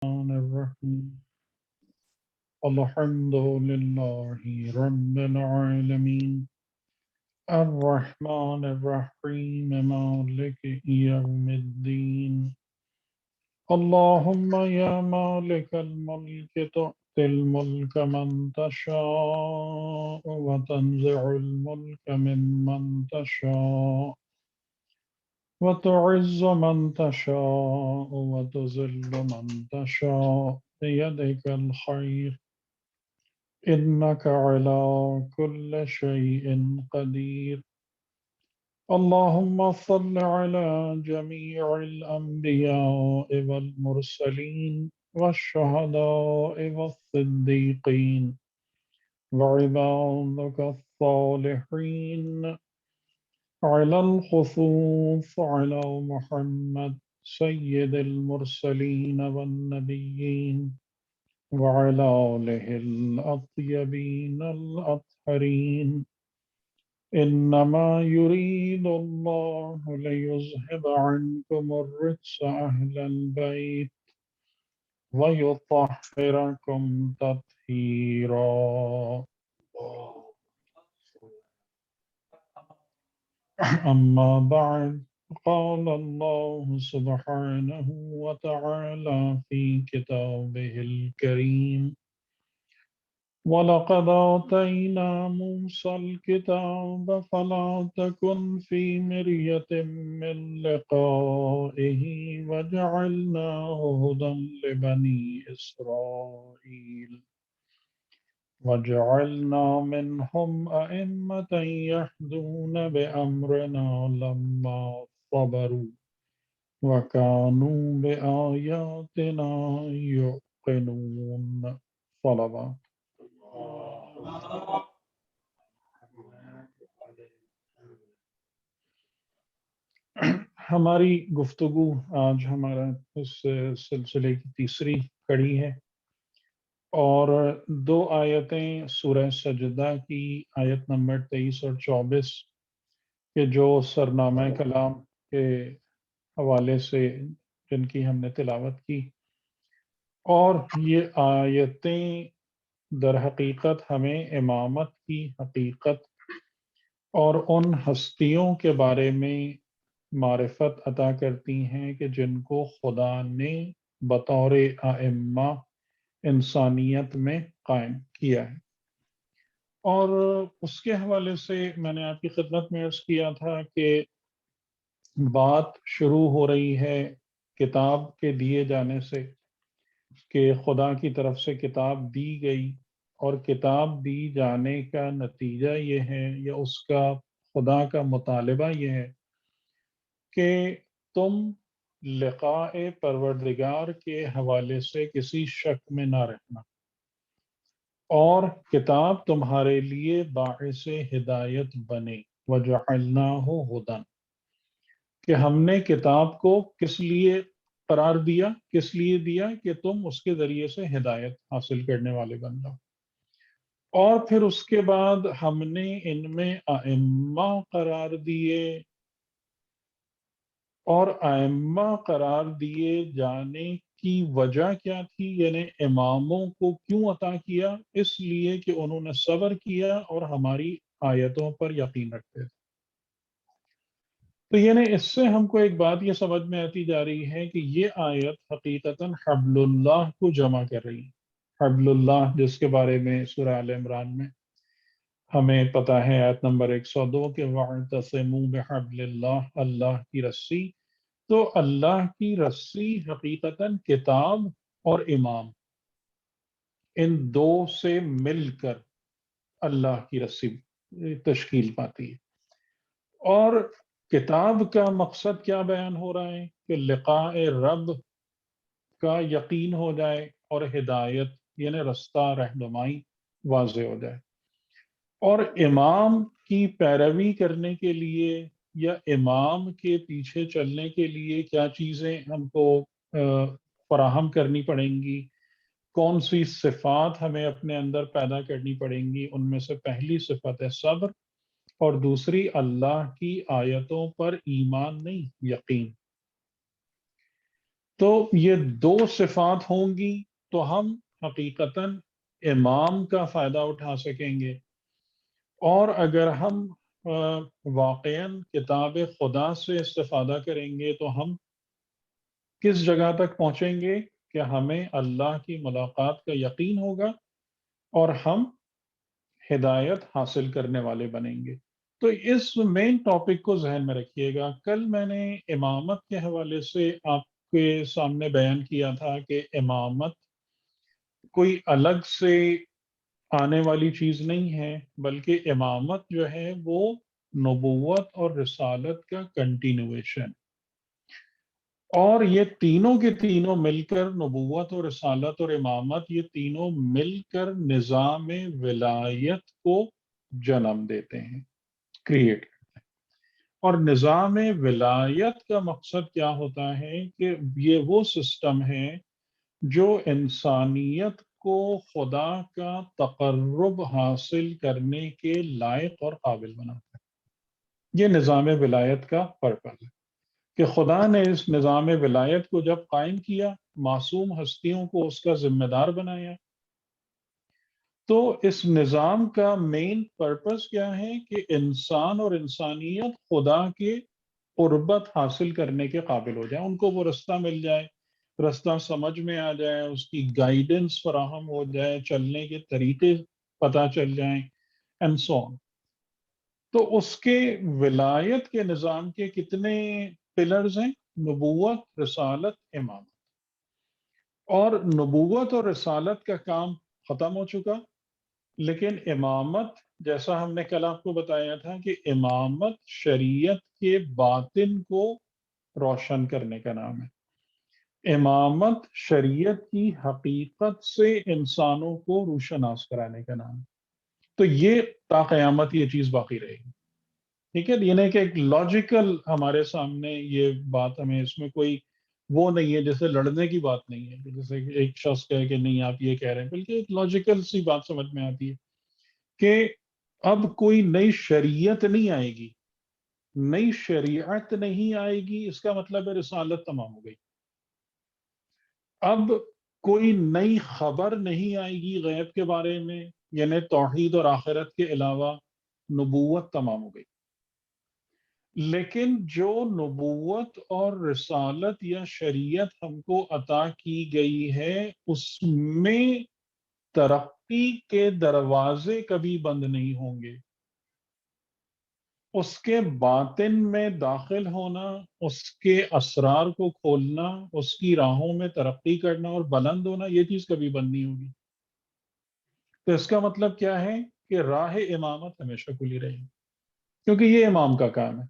الرحيم الحمد لله رب العالمين الرحمن الرحيم مالك يوم الدين اللهم يا مالك الملك تؤتي الملك من تشاء وتنزع الملك ممن تشاء وتعز من تشاء وتذل من تشاء بيدك الخير إنك على كل شيء قدير اللهم صل على جميع الأنبياء والمرسلين والشهداء والصديقين وعبادك الصالحين على الخصوص على محمد سيد المرسلين والنبيين وعلى آله الأطيبين الأطهرين إنما يريد الله ليذهب عنكم الرجس أهل البيت ويطهركم تطهيرا أما بعد قال الله سبحانه وتعالى في كتابه الكريم ولقد آتينا موسى الكتاب فلا تكن في مرية من لقائه وجعلناه هدى لبني إسرائيل وجعلنا منهم أئمة يهدون بأمرنا لما صبروا وكانوا بآياتنا يوقنون صلوات ہماری گفتگو آج ہمارا اس سلسلے کی تیسری کڑی ہے اور دو آیتیں سورہ سجدہ کی آیت نمبر 23 اور 24 کے جو سرنامہ کلام کے حوالے سے جن کی ہم نے تلاوت کی اور یہ آیتیں در حقیقت ہمیں امامت کی حقیقت اور ان ہستیوں کے بارے میں معرفت عطا کرتی ہیں کہ جن کو خدا نے بطور ائمہ انسانیت میں قائم کیا ہے اور اس کے حوالے سے میں نے آپ کی خدمت میں عرض کیا تھا کہ بات شروع ہو رہی ہے کتاب کے دیے جانے سے کہ خدا کی طرف سے کتاب دی گئی اور کتاب دی جانے کا نتیجہ یہ ہے یا اس کا خدا کا مطالبہ یہ ہے کہ تم لقاء پروردگار کے حوالے سے کسی شک میں نہ رہنا اور کتاب تمہارے لیے باعث ہدایت بنے وجعلناہ ہدی کہ ہم نے کتاب کو کس لیے قرار دیا کس لیے دیا کہ تم اس کے ذریعے سے ہدایت حاصل کرنے والے بن جاؤ اور پھر اس کے بعد ہم نے ان میں ائمہ قرار دیے اور ائمہ قرار دیے جانے کی وجہ کیا تھی یعنی اماموں کو کیوں عطا کیا اس لیے کہ انہوں نے صبر کیا اور ہماری آیتوں پر یقین رکھتے تھے تو یعنی اس سے ہم کو ایک بات یہ سمجھ میں آتی جا رہی ہے کہ یہ آیت حقیقتاً حبل اللہ کو جمع کر رہی ہے حبل اللہ جس کے بارے میں سورہ آل عمران میں ہمیں پتہ ہے آیت نمبر 102 کہ وَاعْتَصِمُوا بِحَبْلِ اللَّهِ اللہ کی رسی تو اللہ کی رسی حقیقتاً کتاب اور امام ان دو سے مل کر اللہ کی رسی تشکیل پاتی ہے اور کتاب کا مقصد کیا بیان ہو رہا ہے کہ لقاء رب کا یقین ہو جائے اور ہدایت یعنی رستہ رہنمائی واضح ہو جائے اور امام کی پیروی کرنے کے لیے یا امام کے پیچھے چلنے کے لیے کیا چیزیں ہم کو فراہم کرنی پڑیں گی کون سی صفات ہمیں اپنے اندر پیدا کرنی پڑیں گی ان میں سے پہلی صفت ہے صبر اور دوسری اللہ کی آیتوں پر ایمان نہیں یقین تو یہ دو صفات ہوں گی تو ہم حقیقتاً امام کا فائدہ اٹھا سکیں گے. اور اگر ہم واقعاً کتاب خدا سے استفادہ کریں گے تو ہم کس جگہ تک پہنچیں گے کہ ہمیں اللہ کی ملاقات کا یقین ہوگا اور ہم ہدایت حاصل کرنے والے بنیں گے. تو اس مین ٹاپک کو ذہن میں رکھیے گا. کل میں نے امامت کے حوالے سے آپ کے سامنے بیان کیا تھا کہ امامت کوئی الگ سے آنے والی چیز نہیں ہے، بلکہ امامت جو ہے وہ نبوت اور رسالت کا کنٹینویشن، اور یہ تینوں کے تینوں مل کر نبوت اور رسالت اور امامت یہ تینوں مل کر نظام ولایت کو جنم دیتے ہیں، کریٹ کرتے ہیں. اور نظام ولایت کا مقصد کیا ہوتا ہے کہ یہ وہ سسٹم ہے جو انسانیت کو خدا کا تقرب حاصل کرنے کے لائق اور قابل بناتا ہے. یہ نظام ولایت کا پرپس ہے کہ خدا نے اس نظام ولایت کو جب قائم کیا، معصوم ہستیوں کو اس کا ذمہ دار بنایا، تو اس نظام کا مین پرپس کیا ہے کہ انسان اور انسانیت خدا کے قربت حاصل کرنے کے قابل ہو جائے، ان کو وہ رستہ مل جائے، رستہ سمجھ میں آ جائے، اس کی گائیڈنس فراہم ہو جائے، چلنے کے طریقے پتہ چل جائیں اینڈ سو آن. تو اس کے ولایت کے نظام کے کتنے پلرز ہیں؟ نبوت، رسالت، امامت. اور نبوت اور رسالت کا کام ختم ہو چکا، لیکن امامت، جیسا ہم نے کل آپ کو بتایا تھا کہ امامت شریعت کے باطن کو روشن کرنے کا نام ہے. امامت شریعت کی حقیقت سے انسانوں کو روشناس کرانے کا نام ہے. تو یہ تا قیامت یہ چیز باقی رہے گی. ٹھیک ہے، یعنی کہ ایک لاجیکل ہمارے سامنے یہ بات، ہمیں اس میں کوئی وہ نہیں ہے جیسے لڑنے کی بات نہیں ہے کہ جیسے ایک شخص کہے کہ نہیں آپ یہ کہہ رہے ہیں، بلکہ ایک لاجیکل سی بات سمجھ میں آتی ہے کہ اب کوئی نئی شریعت نہیں آئے گی، نئی شریعت نہیں آئے گی، اس کا مطلب ہے رسالت تمام ہو گئی. اب کوئی نئی خبر نہیں آئے گی غیب کے بارے میں، یعنی توحید اور آخرت کے علاوہ نبوت تمام ہو گئی. لیکن جو نبوت اور رسالت یا شریعت ہم کو عطا کی گئی ہے، اس میں ترقی کے دروازے کبھی بند نہیں ہوں گے. اس کے باطن میں داخل ہونا، اس کے اسرار کو کھولنا، اس کی راہوں میں ترقی کرنا اور بلند ہونا، یہ چیز کبھی بند نہیں ہوگی. تو اس کا مطلب کیا ہے کہ راہ امامت ہمیشہ کھلی رہے گی، کیونکہ یہ امام کا کام ہے.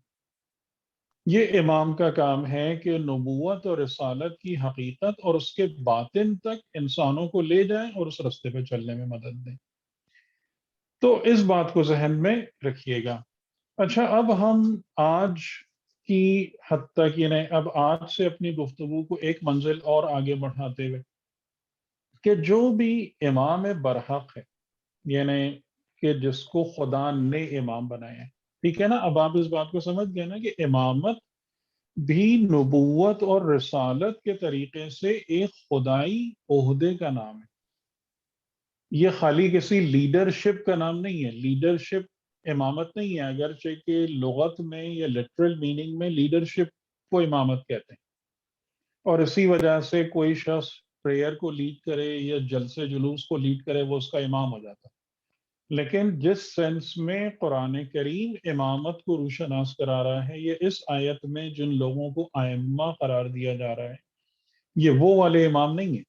یہ امام کا کام ہے کہ نبوت اور رسالت کی حقیقت اور اس کے باطن تک انسانوں کو لے جائیں اور اس رستے پہ چلنے میں مدد دیں. تو اس بات کو ذہن میں رکھیے گا. اچھا، اب ہم آج کی حد تک، یعنی اب آج سے اپنی گفتگو کو ایک منزل اور آگے بڑھاتے ہوئے کہ جو بھی امام برحق ہے، یعنی کہ جس کو خدا نے امام بنایا ہے، ٹھیک ہے نا. اب آپ اس بات کو سمجھ گئے نا کہ امامت بھی نبوت اور رسالت کے طریقے سے ایک خدائی عہدے کا نام ہے. یہ خالی کسی لیڈرشپ کا نام نہیں ہے. لیڈرشپ امامت نہیں ہے، اگرچہ کہ لغت میں یا لٹرل میننگ میں لیڈرشپ کو امامت کہتے ہیں. اور اسی وجہ سے کوئی شخص پریئر کو لیڈ کرے یا جلسے جلوس کو لیڈ کرے، وہ اس کا امام ہو جاتا ہے. لیکن جس سینس میں قرآن کریم امامت کو روشناس کرا رہا ہے، یہ اس آیت میں جن لوگوں کو ائمہ قرار دیا جا رہا ہے، یہ وہ والے امام نہیں ہیں،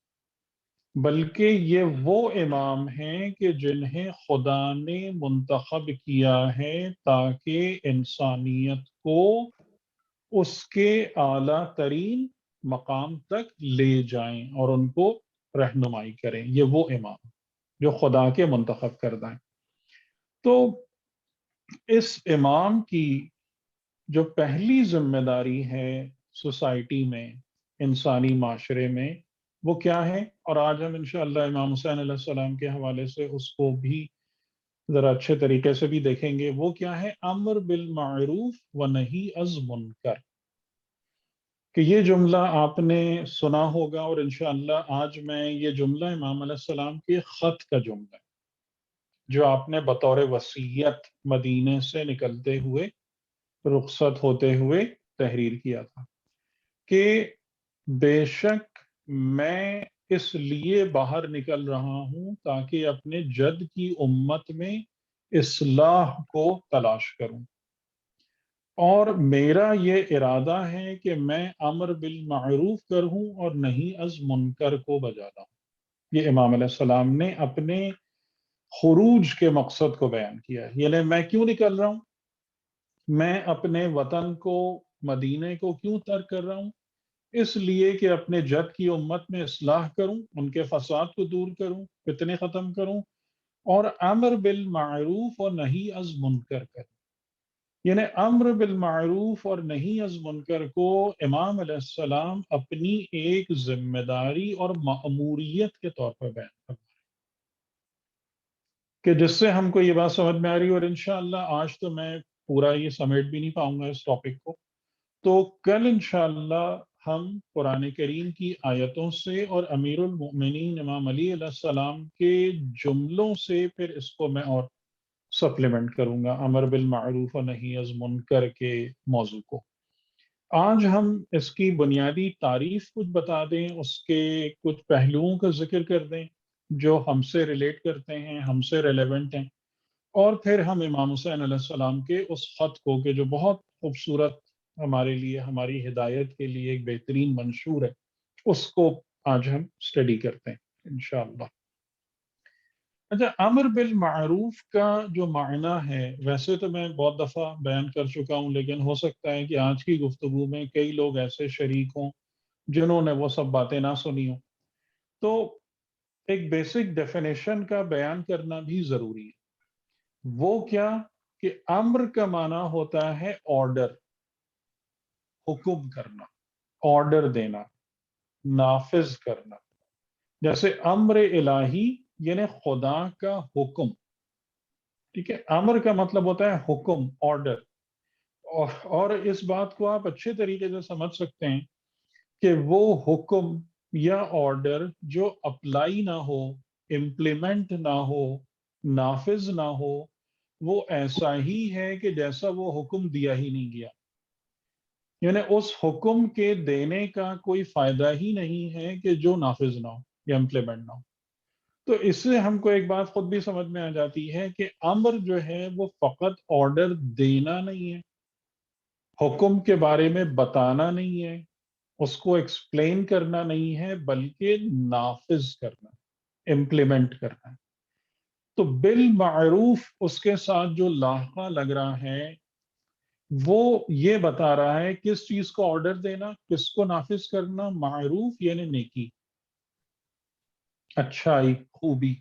بلکہ یہ وہ امام ہیں کہ جنہیں خدا نے منتخب کیا ہے تاکہ انسانیت کو اس کے اعلیٰ ترین مقام تک لے جائیں اور ان کو رہنمائی کریں. یہ وہ امام جو خدا کے منتخب کردہ ہیں. تو اس امام کی جو پہلی ذمہ داری ہے سوسائٹی میں، انسانی معاشرے میں، وہ کیا ہے؟ اور آج ہم انشاءاللہ امام حسین علیہ السلام کے حوالے سے اس کو بھی ذرا اچھے طریقے سے بھی دیکھیں گے. وہ کیا ہے؟ امر بالمعروف و نہی از منکر، کہ یہ جملہ آپ نے سنا ہوگا، اور انشاءاللہ آج میں یہ جملہ امام علیہ السلام کے خط کا جملہ ہے جو آپ نے بطور وصیت مدینے سے نکلتے ہوئے، رخصت ہوتے ہوئے تحریر کیا تھا کہ بے شک میں اس لیے باہر نکل رہا ہوں تاکہ اپنے جد کی امت میں اصلاح کو تلاش کروں، اور میرا یہ ارادہ ہے کہ میں امر بالمعروف کروں اور نہیں از منکر کو بجا لاؤں۔ یہ امام علیہ السلام نے اپنے خروج کے مقصد کو بیان کیا ہے، یعنی میں کیوں نکل رہا ہوں، میں اپنے وطن کو، مدینے کو کیوں ترک کر رہا ہوں؟ اس لیے کہ اپنے جد کی امت میں اصلاح کروں، ان کے فساد کو دور کروں، فتنے ختم کروں، اور امر بالمعروف اور نہی از منکر کروں۔ یعنی امر بالمعروف اور نہی از منکر کو امام علیہ السلام اپنی ایک ذمہ داری اور مأموریت کے طور پر بیان کرتے ہیں، کہ جس سے ہم کو یہ بات سمجھ میں آ رہی ہے، اور انشاءاللہ آج تو میں پورا یہ سمیٹ بھی نہیں پاؤں گا اس ٹاپک کو، تو کل انشاءاللہ ہم قرآن کریم کی آیتوں سے اور امیر المؤمنین امام علی علیہ السلام کے جملوں سے پھر اس کو میں اور سپلیمنٹ کروں گا، امر بالمعروف و نہی از منکر کے موضوع کو۔ آج ہم اس کی بنیادی تعریف کچھ بتا دیں، اس کے کچھ پہلوؤں کا ذکر کر دیں جو ہم سے ریلیٹ کرتے ہیں، ہم سے ریلیونٹ ہیں، اور پھر ہم امام حسین علیہ السلام کے اس خط کو، کہ جو بہت خوبصورت ہمارے لیے، ہماری ہدایت کے لیے ایک بہترین منشور ہے، اس کو آج ہم اسٹڈی کرتے ہیں انشاءاللہ۔ اچھا، امر بالمعروف کا جو معنی ہے، ویسے تو میں بہت دفعہ بیان کر چکا ہوں، لیکن ہو سکتا ہے کہ آج کی گفتگو میں کئی لوگ ایسے شریک ہوں جنہوں نے وہ سب باتیں نہ سنی ہوں، تو ایک بیسک ڈیفینیشن کا بیان کرنا بھی ضروری ہے۔ وہ کیا کہ امر کا معنی ہوتا ہے آرڈر، حکم کرنا، آرڈر دینا، نافذ کرنا۔ جیسے امر الہی یعنی خدا کا حکم، ٹھیک ہے، امر کا مطلب ہوتا ہے حکم، آرڈر، اور اس بات کو آپ اچھے طریقے سے سمجھ سکتے ہیں کہ وہ حکم یا آرڈر جو اپلائی نہ ہو، امپلیمنٹ نہ ہو، نافذ نہ ہو، وہ ایسا ہی ہے کہ جیسا وہ حکم دیا ہی نہیں گیا، یعنی اس حکم کے دینے کا کوئی فائدہ ہی نہیں ہے کہ جو نافذ نہ ہو یا امپلیمنٹ نہ ہو۔ تو اس سے ہم کو ایک بات خود بھی سمجھ میں آ جاتی ہے کہ امر جو ہے وہ فقط آرڈر دینا نہیں ہے، حکم کے بارے میں بتانا نہیں ہے، اس کو ایکسپلین کرنا نہیں ہے، بلکہ نافذ کرنا، امپلیمنٹ کرنا ہے۔ تو بالمعروف اس کے ساتھ جو لاحقہ لگ رہا ہے وہ یہ بتا رہا ہے کس چیز کو آرڈر دینا، کس کو نافذ کرنا، معروف یعنی نیکی، اچھائی، خوبی۔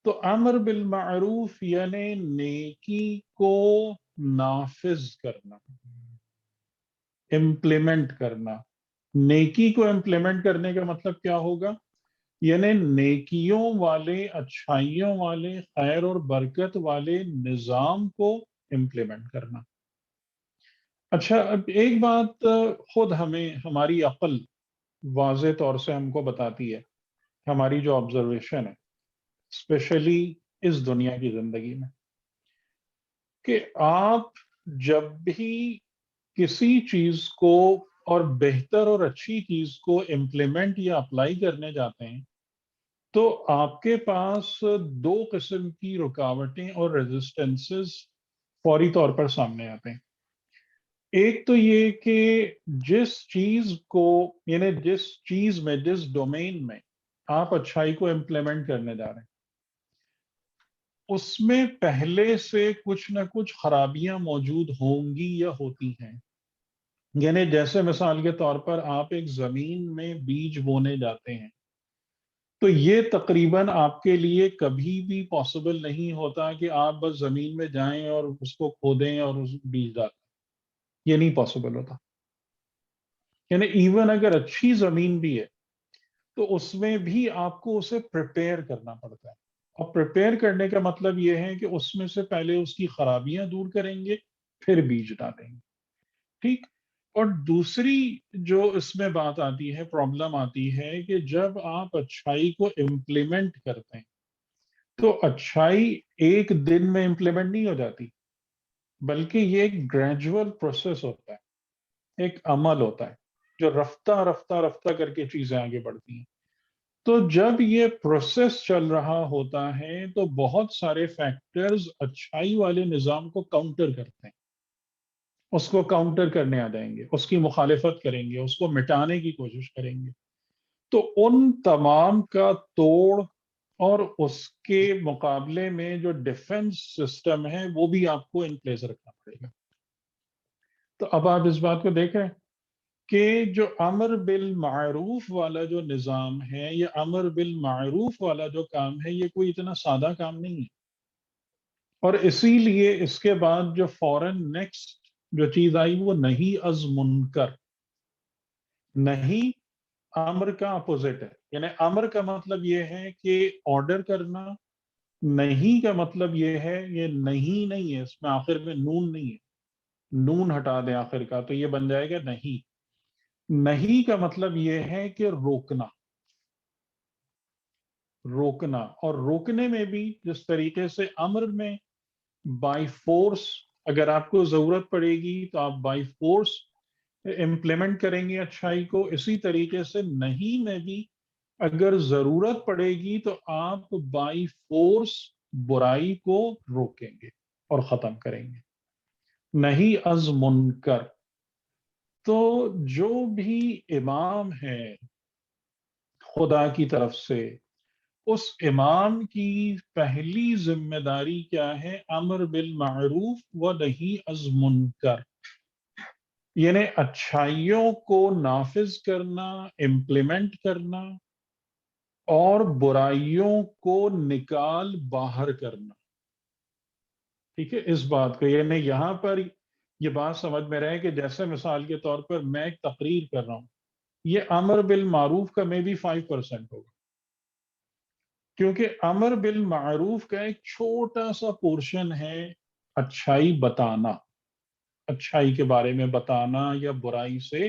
تو امر بالمعروف یعنی نیکی کو نافذ کرنا، امپلیمنٹ کرنا۔ نیکی کو امپلیمنٹ کرنے کا مطلب کیا ہوگا؟ یعنی نیکیوں والے، اچھائیوں والے، خیر اور برکت والے نظام کو امپلیمنٹ کرنا۔ اچھا، اب ایک بات خود ہمیں ہماری عقل واضح طور سے ہم کو بتاتی ہے، ہماری جو آبزرویشن ہے اسپیشلی اس دنیا کی زندگی میں، کہ آپ جب بھی کسی چیز کو، اور بہتر اور اچھی چیز کو امپلیمنٹ یا اپلائی کرنے جاتے ہیں، تو آپ کے پاس دو قسم کی رکاوٹیں اور ریزسٹنسز فوری طور پر سامنے آتے ہیں۔ ایک تو یہ کہ جس چیز کو، یعنی جس چیز میں، جس ڈومین میں آپ اچھائی کو امپلیمنٹ کرنے جا رہے ہیں، اس میں پہلے سے کچھ نہ کچھ خرابیاں موجود ہوں گی یا ہوتی ہیں۔ یعنی جیسے مثال کے طور پر آپ ایک زمین میں بیج بونے جاتے ہیں، تو یہ تقریباً آپ کے لیے کبھی بھی پاسبل نہیں ہوتا کہ آپ بس زمین میں جائیں اور اس کو کھودیں اور اس بیج ڈالیں، یہ نہیں پاسبل ہوتا۔ یعنی ایون اگر اچھی زمین بھی ہے تو اس میں بھی آپ کو اسے پریپیئر کرنا پڑتا ہے، اور پریپیئر کرنے کا مطلب یہ ہے کہ اس میں سے پہلے اس کی خرابیاں دور کریں گے، پھر بیج ڈالیں گے، ٹھیک۔ اور دوسری جو اس میں بات آتی ہے، پرابلم آتی ہے کہ جب آپ اچھائی کو امپلیمنٹ کرتے ہیں تو اچھائی ایک دن میں امپلیمنٹ نہیں ہو جاتی، بلکہ یہ ایک گریجول پروسیس ہوتا ہے، ایک عمل ہوتا ہے جو رفتہ رفتہ رفتہ کر کے چیزیں آگے بڑھتی ہیں۔ تو جب یہ پروسیس چل رہا ہوتا ہے تو بہت سارے فیکٹرز اچھائی والے نظام کو کاؤنٹر کرتے ہیں، اس کو کاؤنٹر کرنے آ جائیں گے، اس کی مخالفت کریں گے، اس کو مٹانے کی کوشش کریں گے۔ تو ان تمام کا توڑ اور اس کے مقابلے میں جو ڈیفنس سسٹم ہے وہ بھی آپ کو ان پلیس رکھنا پڑے گا۔ تو اب آپ اس بات کو دیکھ رہے ہیں کہ جو امر بالمعروف والا جو نظام ہے، یہ امر بالمعروف والا جو کام ہے، یہ کوئی اتنا سادہ کام نہیں ہے، اور اسی لیے اس کے بعد جو فوراً نیکسٹ جو چیز آئی وہ نہیں از منکر۔ نہیں امر کا اپوزٹ ہے، یعنی امر کا مطلب یہ ہے کہ آرڈر کرنا، نہیں کا مطلب یہ ہے، یہ نہیں ہے، اس میں آخر میں نون نہیں ہے، نون ہٹا دیں آخر کا تو یہ بن جائے گا نہیں۔ نہیں کا مطلب یہ ہے کہ روکنا، روکنا، اور روکنے میں بھی جس طریقے سے امر میں بائی فورس اگر آپ کو ضرورت پڑے گی تو آپ بائی فورس امپلیمنٹ کریں گے اچھائی کو، اسی طریقے سے نہیں میں بھی اگر ضرورت پڑے گی تو آپ بائی فورس برائی کو روکیں گے اور ختم کریں گے۔ نہیں از منکر۔ تو جو بھی امام ہے خدا کی طرف سے، اس امام کی پہلی ذمہ داری کیا ہے؟ امر بالمعروف و نہی از منکر، یعنی اچھائیوں کو نافذ کرنا، امپلیمنٹ کرنا، اور برائیوں کو نکال باہر کرنا۔ ٹھیک ہے، اس بات کو یعنی یہاں پر یہ بات سمجھ میں رہے کہ جیسے مثال کے طور پر میں ایک تقریر کر رہا ہوں، یہ امر بالمعروف کا میں بھی 5% ہوگا، کیونکہ امر بالمعروف کا ایک چھوٹا سا پورشن ہے اچھائی بتانا، اچھائی کے بارے میں بتانا یا برائی سے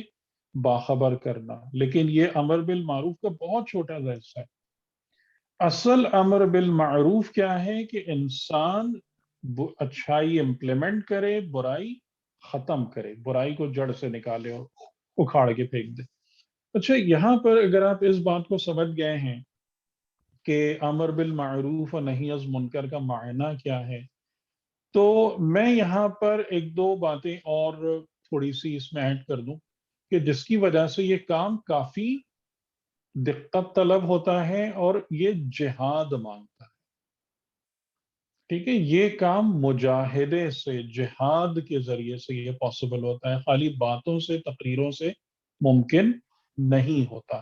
باخبر کرنا، لیکن یہ امر بالمعروف کا بہت چھوٹا سا حصہ ہے۔ اصل امر بالمعروف کیا ہے کہ انسان اچھائی امپلیمنٹ کرے، برائی ختم کرے، برائی کو جڑ سے نکالے اور اکھاڑ کے پھینک دے۔ اچھا، یہاں پر اگر آپ اس بات کو سمجھ گئے ہیں کہ امر بالمعروف اور نہی از منکر کا معنی کیا ہے، تو میں یہاں پر ایک دو باتیں اور تھوڑی سی اس میں ایڈ کر دوں کہ جس کی وجہ سے یہ کام کافی دقت طلب ہوتا ہے اور یہ جہاد مانگتا ہے۔ ٹھیک ہے، یہ کام مجاہدے سے، جہاد کے ذریعے سے یہ پاسبل ہوتا ہے، خالی باتوں سے، تقریروں سے ممکن نہیں ہوتا۔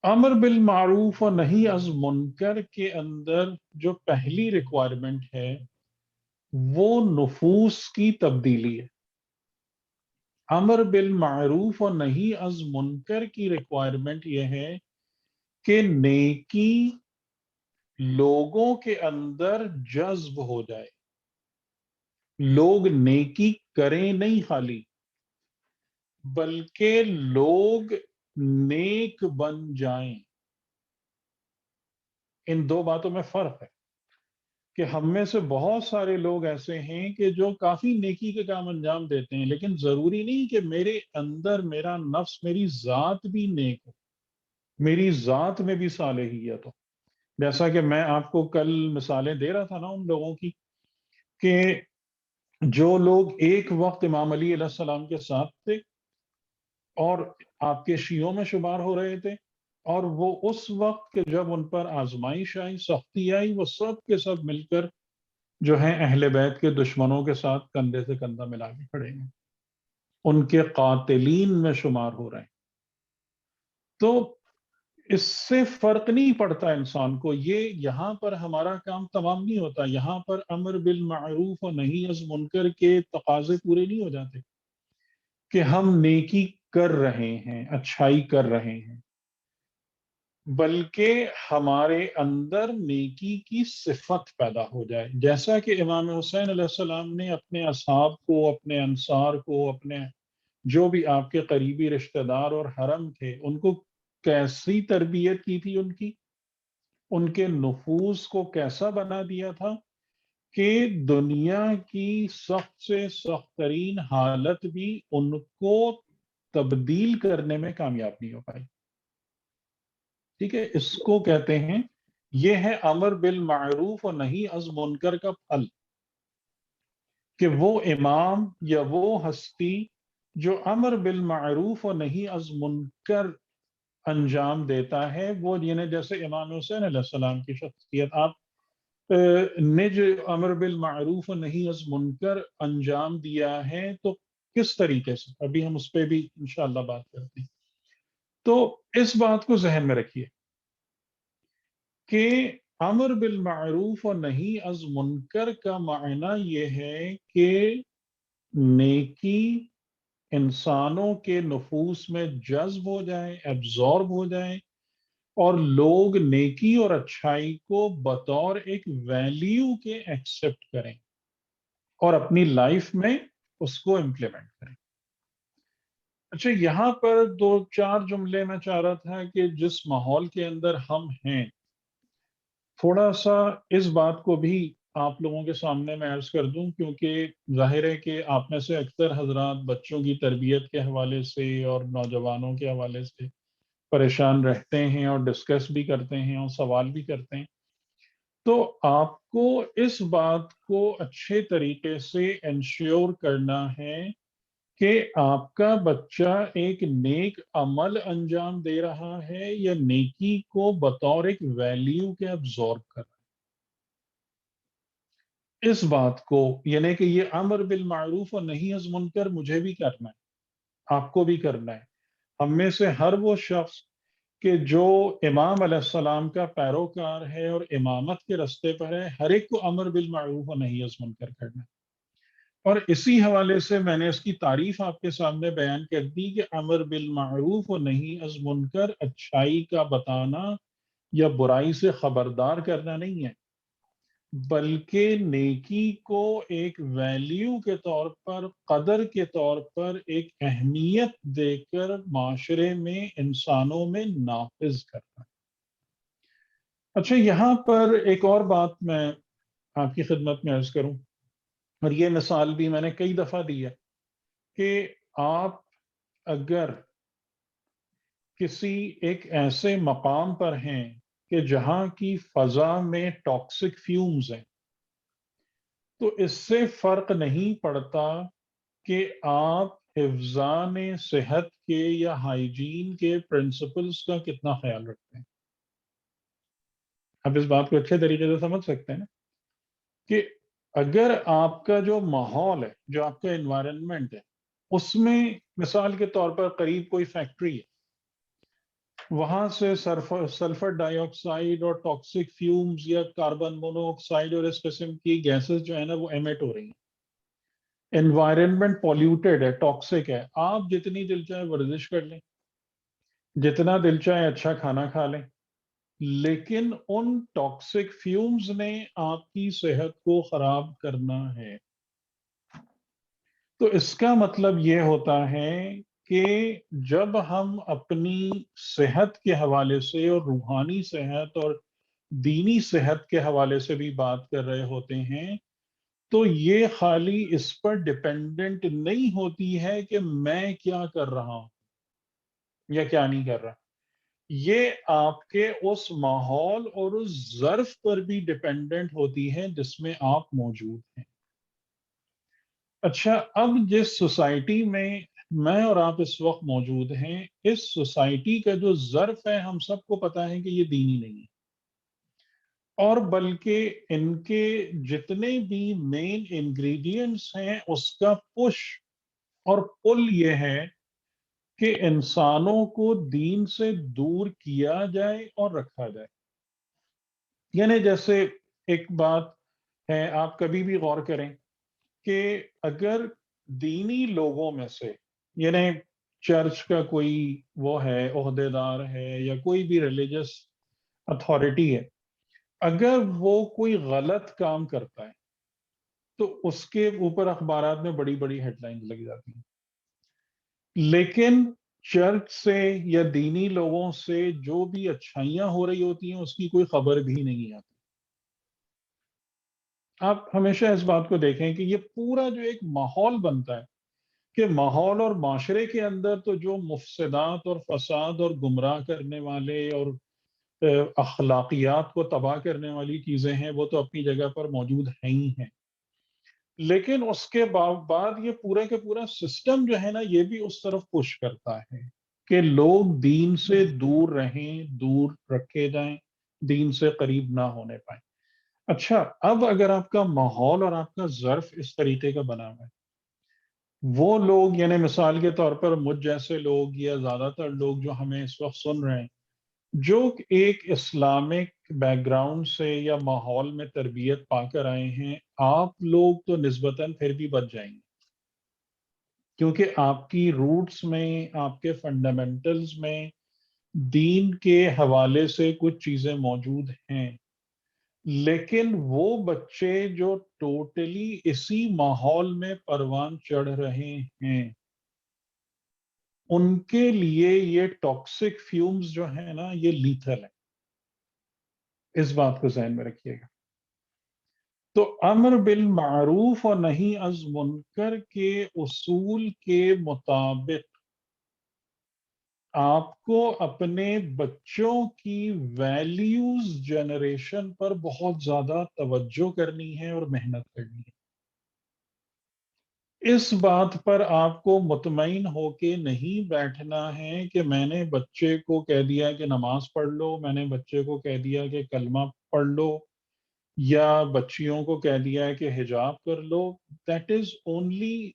امر بالمعروف اور نہی از منکر کے اندر جو پہلی ریکوائرمنٹ ہے وہ نفوس کی تبدیلی ہے۔ امر بالمعروف اور نہی از منکر کی ریکوائرمنٹ یہ ہے کہ نیکی لوگوں کے اندر جذب ہو جائے، لوگ نیکی کریں نہیں خالی، بلکہ لوگ نیک بن جائیں۔ ان دو باتوں میں فرق ہے کہ ہم میں سے بہت سارے لوگ ایسے ہیں کہ جو کافی نیکی کے کام انجام دیتے ہیں، لیکن ضروری نہیں کہ میرے اندر میرا نفس، میری ذات بھی نیک ہو، میری ذات میں بھی صالحیت ہو۔ جیسا کہ میں آپ کو کل مثالیں دے رہا تھا نا ان لوگوں کی، کہ جو لوگ ایک وقت امام علی علیہ السلام کے ساتھ تھے اور آپ کے شیعوں میں شمار ہو رہے تھے، اور وہ اس وقت کہ جب ان پر آزمائش آئی، سختی آئی، وہ سب کے سب مل کر جو ہیں اہل بیت کے دشمنوں کے ساتھ کندھے سے کندھا ملا کے کھڑے ہیں، ان کے قاتلین میں شمار ہو رہے ہیں۔ تو اس سے فرق نہیں پڑتا انسان کو، یہ یہاں پر ہمارا کام تمام نہیں ہوتا، یہاں پر امر بالمعروف اور نہی از منکر کے تقاضے پورے نہیں ہو جاتے کہ ہم نیکی کر رہے ہیں، اچھائی کر رہے ہیں، بلکہ ہمارے اندر نیکی کی صفت پیدا ہو جائے، جیسا کہ امام حسین علیہ السلام نے اپنے اصحاب کو، اپنے انصار کو، اپنے جو بھی آپ کے قریبی رشتہ دار اور حرم تھے ان کو کیسی تربیت کی تھی، ان کے نفوس کو کیسا بنا دیا تھا کہ دنیا کی سخت سے سخت ترین حالت بھی ان کو تبدیل کرنے میں کامیاب نہیں ہو پائی۔ ٹھیک ہے، اس کو کہتے ہیں، یہ ہے امر بالمعروف اور نہی از منکر کا پھل، کہ وہ امام یا وہ ہستی جو امر بالمعروف اور نہی از منکر انجام دیتا ہے، وہ یعنی جیسے امام حسین علیہ السلام کی شخصیت، آپ نے جو امر بالمعروف اور نہی از منکر انجام دیا ہے تو کس طریقے سے، ابھی ہم اس پہ بھی انشاءاللہ بات کرتے ہیں۔ تو اس بات کو ذہن میں رکھیے کہ امر بالمعروف اور نہی از منکر کا معنی یہ ہے کہ نیکی انسانوں کے نفوس میں جذب ہو جائے، ایبزارب ہو جائے، اور لوگ نیکی اور اچھائی کو بطور ایک ویلیو کے ایکسپٹ کریں اور اپنی لائف میں اس کو امپلیمنٹ کریں۔ اچھا، یہاں پر دو چار جملے میں چاہ رہا تھا کہ جس ماحول کے اندر ہم ہیں، تھوڑا سا اس بات کو بھی آپ لوگوں کے سامنے میں عرض کر دوں، کیونکہ ظاہر ہے کہ آپ میں سے اکثر حضرات بچوں کی تربیت کے حوالے سے اور نوجوانوں کے حوالے سے پریشان رہتے ہیں اور ڈسکس بھی کرتے ہیں اور سوال بھی کرتے ہیں۔ تو آپ کو اس بات کو اچھے طریقے سے انشور کرنا ہے کہ آپ کا بچہ ایک نیک عمل انجام دے رہا ہے یا نیکی کو بطور ایک ویلیو کے ابزارب کر رہا ہے۔ اس بات کو یعنی کہ یہ امر بالمعروف اور نہی از منکر مجھے بھی کرنا ہے، آپ کو بھی کرنا ہے، ہم میں سے ہر وہ شخص کہ جو امام علیہ السلام کا پیروکار ہے اور امامت کے رستے پر ہے، ہر ایک کو امر بالمعروف اور نہی از منکر کرنا ہے۔ اور اسی حوالے سے میں نے اس کی تعریف آپ کے سامنے بیان کر دی کہ امر بالمعروف و نہی از منکر اچھائی کا بتانا یا برائی سے خبردار کرنا نہیں ہے، بلکہ نیکی کو ایک ویلیو کے طور پر، قدر کے طور پر ایک اہمیت دے کر معاشرے میں، انسانوں میں نافذ کرنا۔ اچھا، یہاں پر ایک اور بات میں آپ کی خدمت میں عرض کروں، اور یہ مثال بھی میں نے کئی دفعہ دی ہے کہ آپ اگر کسی ایک ایسے مقام پر ہیں کہ جہاں کی فضا میں ٹاکسک فیومز ہیں، تو اس سے فرق نہیں پڑتا کہ آپ حفظان صحت کے یا ہائیجین کے پرنسپلز کا کتنا خیال رکھتے ہیں۔ آپ اس بات کو اچھے طریقے سے سمجھ سکتے ہیں نا کہ اگر آپ کا جو ماحول ہے، جو آپ کا انوائرنمنٹ ہے، اس میں مثال کے طور پر قریب کوئی فیکٹری ہے، وہاں سے سلفر ڈائی آکسائڈ اور ٹاکسک فیومز یا کاربن مونو آکسائڈ اور اس قسم کی گیسز جو ہے نا وہ ایمٹ ہو رہی ہیں، انوائرنمنٹ پولیوٹیڈ ہے، ٹاکسک ہے، آپ جتنی دل چاہے ورزش کر لیں، جتنا دل چاہے اچھا کھانا کھا لیں، لیکن ان ٹاکسک فیومز نے آپ کی صحت کو خراب کرنا ہے۔ تو اس کا مطلب یہ ہوتا ہے کہ جب ہم اپنی صحت کے حوالے سے اور روحانی صحت اور دینی صحت کے حوالے سے بھی بات کر رہے ہوتے ہیں، تو یہ خالی اس پر ڈپینڈنٹ نہیں ہوتی ہے کہ میں کیا کر رہا ہوں یا کیا نہیں کر رہا، یہ آپ کے اس ماحول اور اس ظرف پر بھی ڈپینڈنٹ ہوتی ہے جس میں آپ موجود ہیں۔ اچھا، اب جس سوسائٹی میں اور آپ اس وقت موجود ہیں، اس سوسائٹی کا جو ظرف ہے ہم سب کو پتا ہے کہ یہ دینی نہیں ہے، اور بلکہ ان کے جتنے بھی مین انگریڈینٹس ہیں اس کا پش اور پل یہ ہے کہ انسانوں کو دین سے دور کیا جائے اور رکھا جائے۔ یعنی جیسے ایک بات ہے، آپ کبھی بھی غور کریں کہ اگر دینی لوگوں میں سے، یعنی چرچ کا کوئی وہ ہے عہدیدار ہے یا کوئی بھی ریلیجس اتھارٹی ہے، اگر وہ کوئی غلط کام کرتا ہے تو اس کے اوپر اخبارات میں بڑی بڑی ہیڈ لائنز لگ جاتی ہیں، لیکن چرچ سے یا دینی لوگوں سے جو بھی اچھائیاں ہو رہی ہوتی ہیں اس کی کوئی خبر بھی نہیں آتی۔ آپ ہمیشہ اس بات کو دیکھیں کہ یہ پورا جو ایک ماحول بنتا ہے کہ ماحول اور معاشرے کے اندر تو جو مفسدات اور فساد اور گمراہ کرنے والے اور اخلاقیات کو تباہ کرنے والی چیزیں ہیں وہ تو اپنی جگہ پر موجود ہیں ہی ہیں، لیکن اس کے بعد یہ پورے کے پورا سسٹم جو ہے نا یہ بھی اس طرف پش کرتا ہے کہ لوگ دین سے دور رہیں، دور رکھے جائیں، دین سے قریب نہ ہونے پائیں۔ اچھا، اب اگر آپ کا ماحول اور آپ کا ظرف اس طریقے کا بنا ہوا ہے، وہ لوگ یعنی مثال کے طور پر مجھ جیسے لوگ یا زیادہ تر لوگ جو ہمیں اس وقت سن رہے ہیں، جو ایک اسلامک بیک گراؤنڈ سے یا ماحول میں تربیت پا کر آئے ہیں، آپ لوگ تو نسبتاً پھر بھی بچ جائیں گے، کیونکہ آپ کی روٹس میں، آپ کے فنڈامنٹلز میں دین کے حوالے سے کچھ چیزیں موجود ہیں، لیکن وہ بچے جو ٹوٹلی اسی ماحول میں پروان چڑھ رہے ہیں، ان کے لیے یہ ٹاکسک فیومز جو ہیں نا یہ لیتھل ہے، اس بات کو ذہن میں رکھیے گا۔ تو امر بالمعروف اور نہی از منکر کے اصول کے مطابق آپ کو اپنے بچوں کی ویلیوز جنریشن پر بہت زیادہ توجہ کرنی ہے اور محنت کرنی ہے۔ اس بات پر آپ کو مطمئن ہو کے نہیں بیٹھنا ہے کہ میں نے بچے کو کہہ دیا کہ نماز پڑھ لو، میں نے بچے کو کہہ دیا کہ کلمہ پڑھ لو، یا بچیوں کو کہہ دیا ہے کہ حجاب کر لو۔ That is only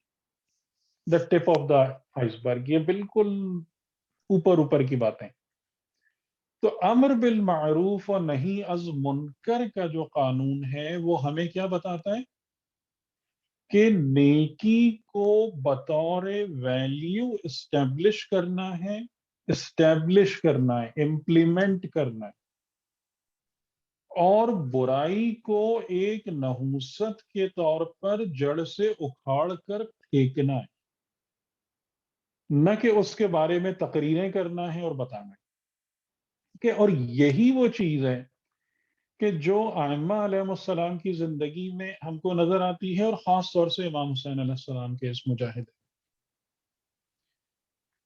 the tip of the iceberg, یہ بالکل اوپر اوپر کی باتیں۔ تو امر بالمعروف اور نہی از منکر کا جو قانون ہے وہ ہمیں کیا بتاتا ہے کہ نیکی کو بطور ویلیو اسٹیبلش کرنا ہے، امپلیمنٹ کرنا ہے، اور برائی کو ایک نحوست کے طور پر جڑ سے اکھاڑ کر پھینکنا ہے، نہ کہ اس کے بارے میں تقریریں کرنا ہے اور بتانا ہے کہ اور یہی وہ چیز ہے کہ جو ائمہ علیہ السلام کی زندگی میں ہم کو نظر آتی ہے، اور خاص طور سے امام حسین علیہ السلام کے اس مجاہدے،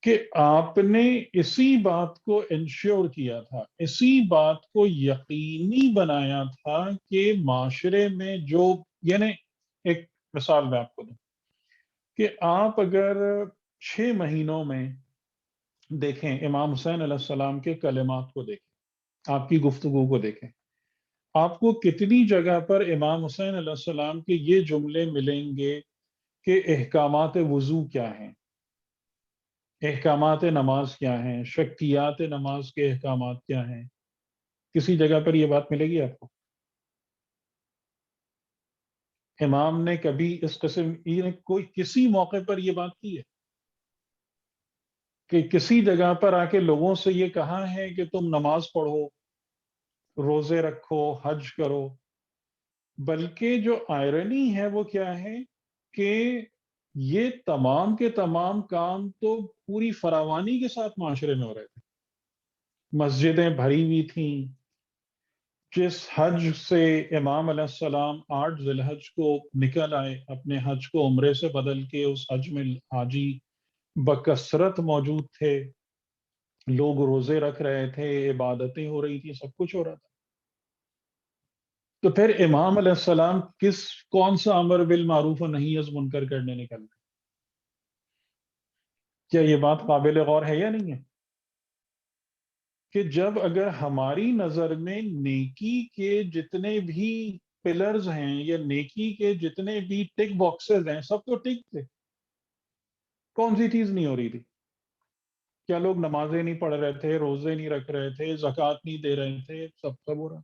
کہ آپ نے اسی بات کو انشور کیا تھا، اسی بات کو یقینی بنایا تھا کہ معاشرے میں جو یعنی ایک مثال میں آپ کو دوں کہ آپ اگر 6 مہینوں میں دیکھیں امام حسین علیہ السلام کے کلمات کو دیکھیں، آپ کی گفتگو کو دیکھیں، آپ کو کتنی جگہ پر امام حسین علیہ السلام کے یہ جملے ملیں گے کہ احکامات وضو کیا ہیں، احکامات نماز کیا ہیں، شکیات نماز کے احکامات کیا ہیں؟ کسی جگہ پر یہ بات ملے گی آپ کو؟ امام نے کبھی اس قسم کوئی کسی موقع پر یہ بات کی ہے کہ کسی جگہ پر آ کے لوگوں سے یہ کہا ہے کہ تم نماز پڑھو، روزے رکھو، حج کرو؟ بلکہ جو آئرنی ہے وہ کیا ہے کہ یہ تمام کے تمام کام تو پوری فراوانی کے ساتھ معاشرے میں ہو رہے تھے، مسجدیں بھری ہوئی تھیں۔ جس حج سے امام علیہ السلام 8 ذی الحج کو نکل آئے، اپنے حج کو عمرے سے بدل کے، اس حج میں حاجی بکثرت موجود تھے، لوگ روزے رکھ رہے تھے، عبادتیں ہو رہی تھی، سب کچھ ہو رہا تھا۔ تو پھر امام علیہ السلام کون سا امر بالمعروف و نہی از منکر کرنے نکل رہے؟ کیا یہ بات قابل غور ہے یا نہیں ہے؟ کہ جب اگر ہماری نظر میں نیکی کے جتنے بھی پلرز ہیں یا نیکی کے جتنے بھی ٹک باکسز ہیں سب تو ٹک تھے، کون سی چیز نہیں ہو رہی تھی؟ کیا لوگ نمازیں نہیں پڑھ رہے تھے، روزے نہیں رکھ رہے تھے، زکوٰۃ نہیں دے رہے تھے؟ سب ہو رہا۔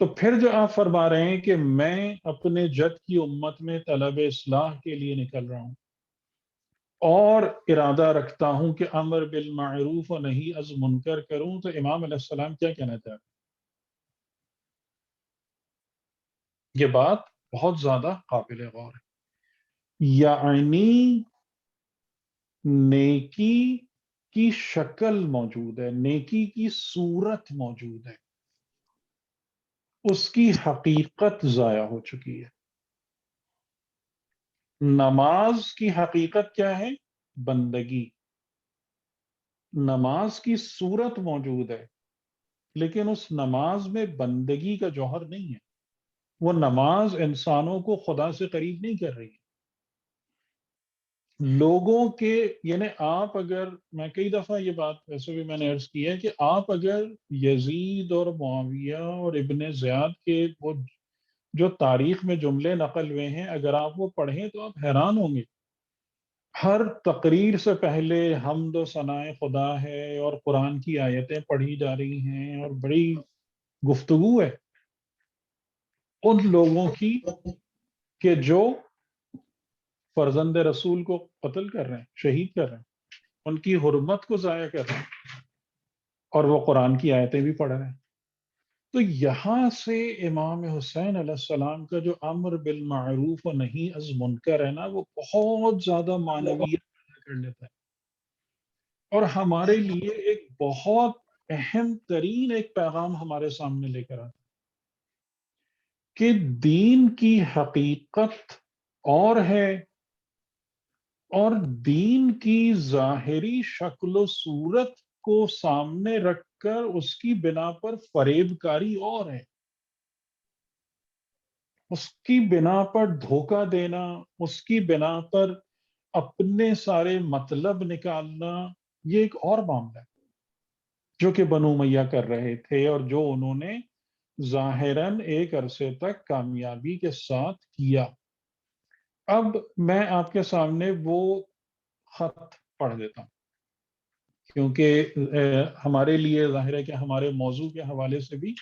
تو پھر جو آپ فرما رہے ہیں کہ میں اپنے جد کی امت میں طلب اصلاح کے لیے نکل رہا ہوں، اور ارادہ رکھتا ہوں کہ امر بالمعروف و نہی از منکر کروں، تو امام علیہ السلام کیا کہنا چاہتے ہیں؟ یہ بات بہت زیادہ قابل غور ہے. یعنی نیکی کی شکل موجود ہے، نیکی کی صورت موجود ہے، اس کی حقیقت ضائع ہو چکی ہے. نماز کی حقیقت کیا ہے؟ بندگی. نماز کی صورت موجود ہے، لیکن اس نماز میں بندگی کا جوہر نہیں ہے. وہ نماز انسانوں کو خدا سے قریب نہیں کر رہی. لوگوں کے، یعنی آپ اگر، میں کئی دفعہ یہ بات ویسے بھی میں نے عرض کی ہے کہ آپ اگر یزید اور معاویہ اور ابن زیاد کے وہ جو تاریخ میں جملے نقل ہوئے ہیں، اگر آپ وہ پڑھیں تو آپ حیران ہوں گے. ہر تقریر سے پہلے حمد و ثناء خدا ہے اور قرآن کی آیتیں پڑھی جا رہی ہیں اور بڑی گفتگو ہے ان لوگوں کی کہ جو فرزند رسول کو قتل کر رہے ہیں، شہید کر رہے ہیں، ان کی حرمت کو ضائع کر رہے ہیں، اور وہ قرآن کی آیتیں بھی پڑھ رہے ہیں. تو یہاں سے امام حسین علیہ السلام کا جو امر بالمعروف و نہی از منکر ہے نا، وہ بہت زیادہ معنویت پیدا کر لیتا ہے، اور ہمارے لیے ایک بہت اہم ترین ایک پیغام ہمارے سامنے لے کر آتا ہے کہ دین کی حقیقت اور ہے، اور دین کی ظاہری شکل و صورت کو سامنے رکھ کر اس کی بنا پر فریب کاری اور ہے. اس کی بنا پر دھوکہ دینا، اس کی بنا پر اپنے سارے مطلب نکالنا، یہ ایک اور معاملہ ہے جو کہ بنو امیہ کر رہے تھے، اور جو انہوں نے ظاہراً ایک عرصے تک کامیابی کے ساتھ کیا. اب میں آپ کے سامنے وہ خط پڑھ دیتا ہوں، کیونکہ ہمارے لیے ظاہر ہے کہ ہمارے موضوع کے حوالے سے بھی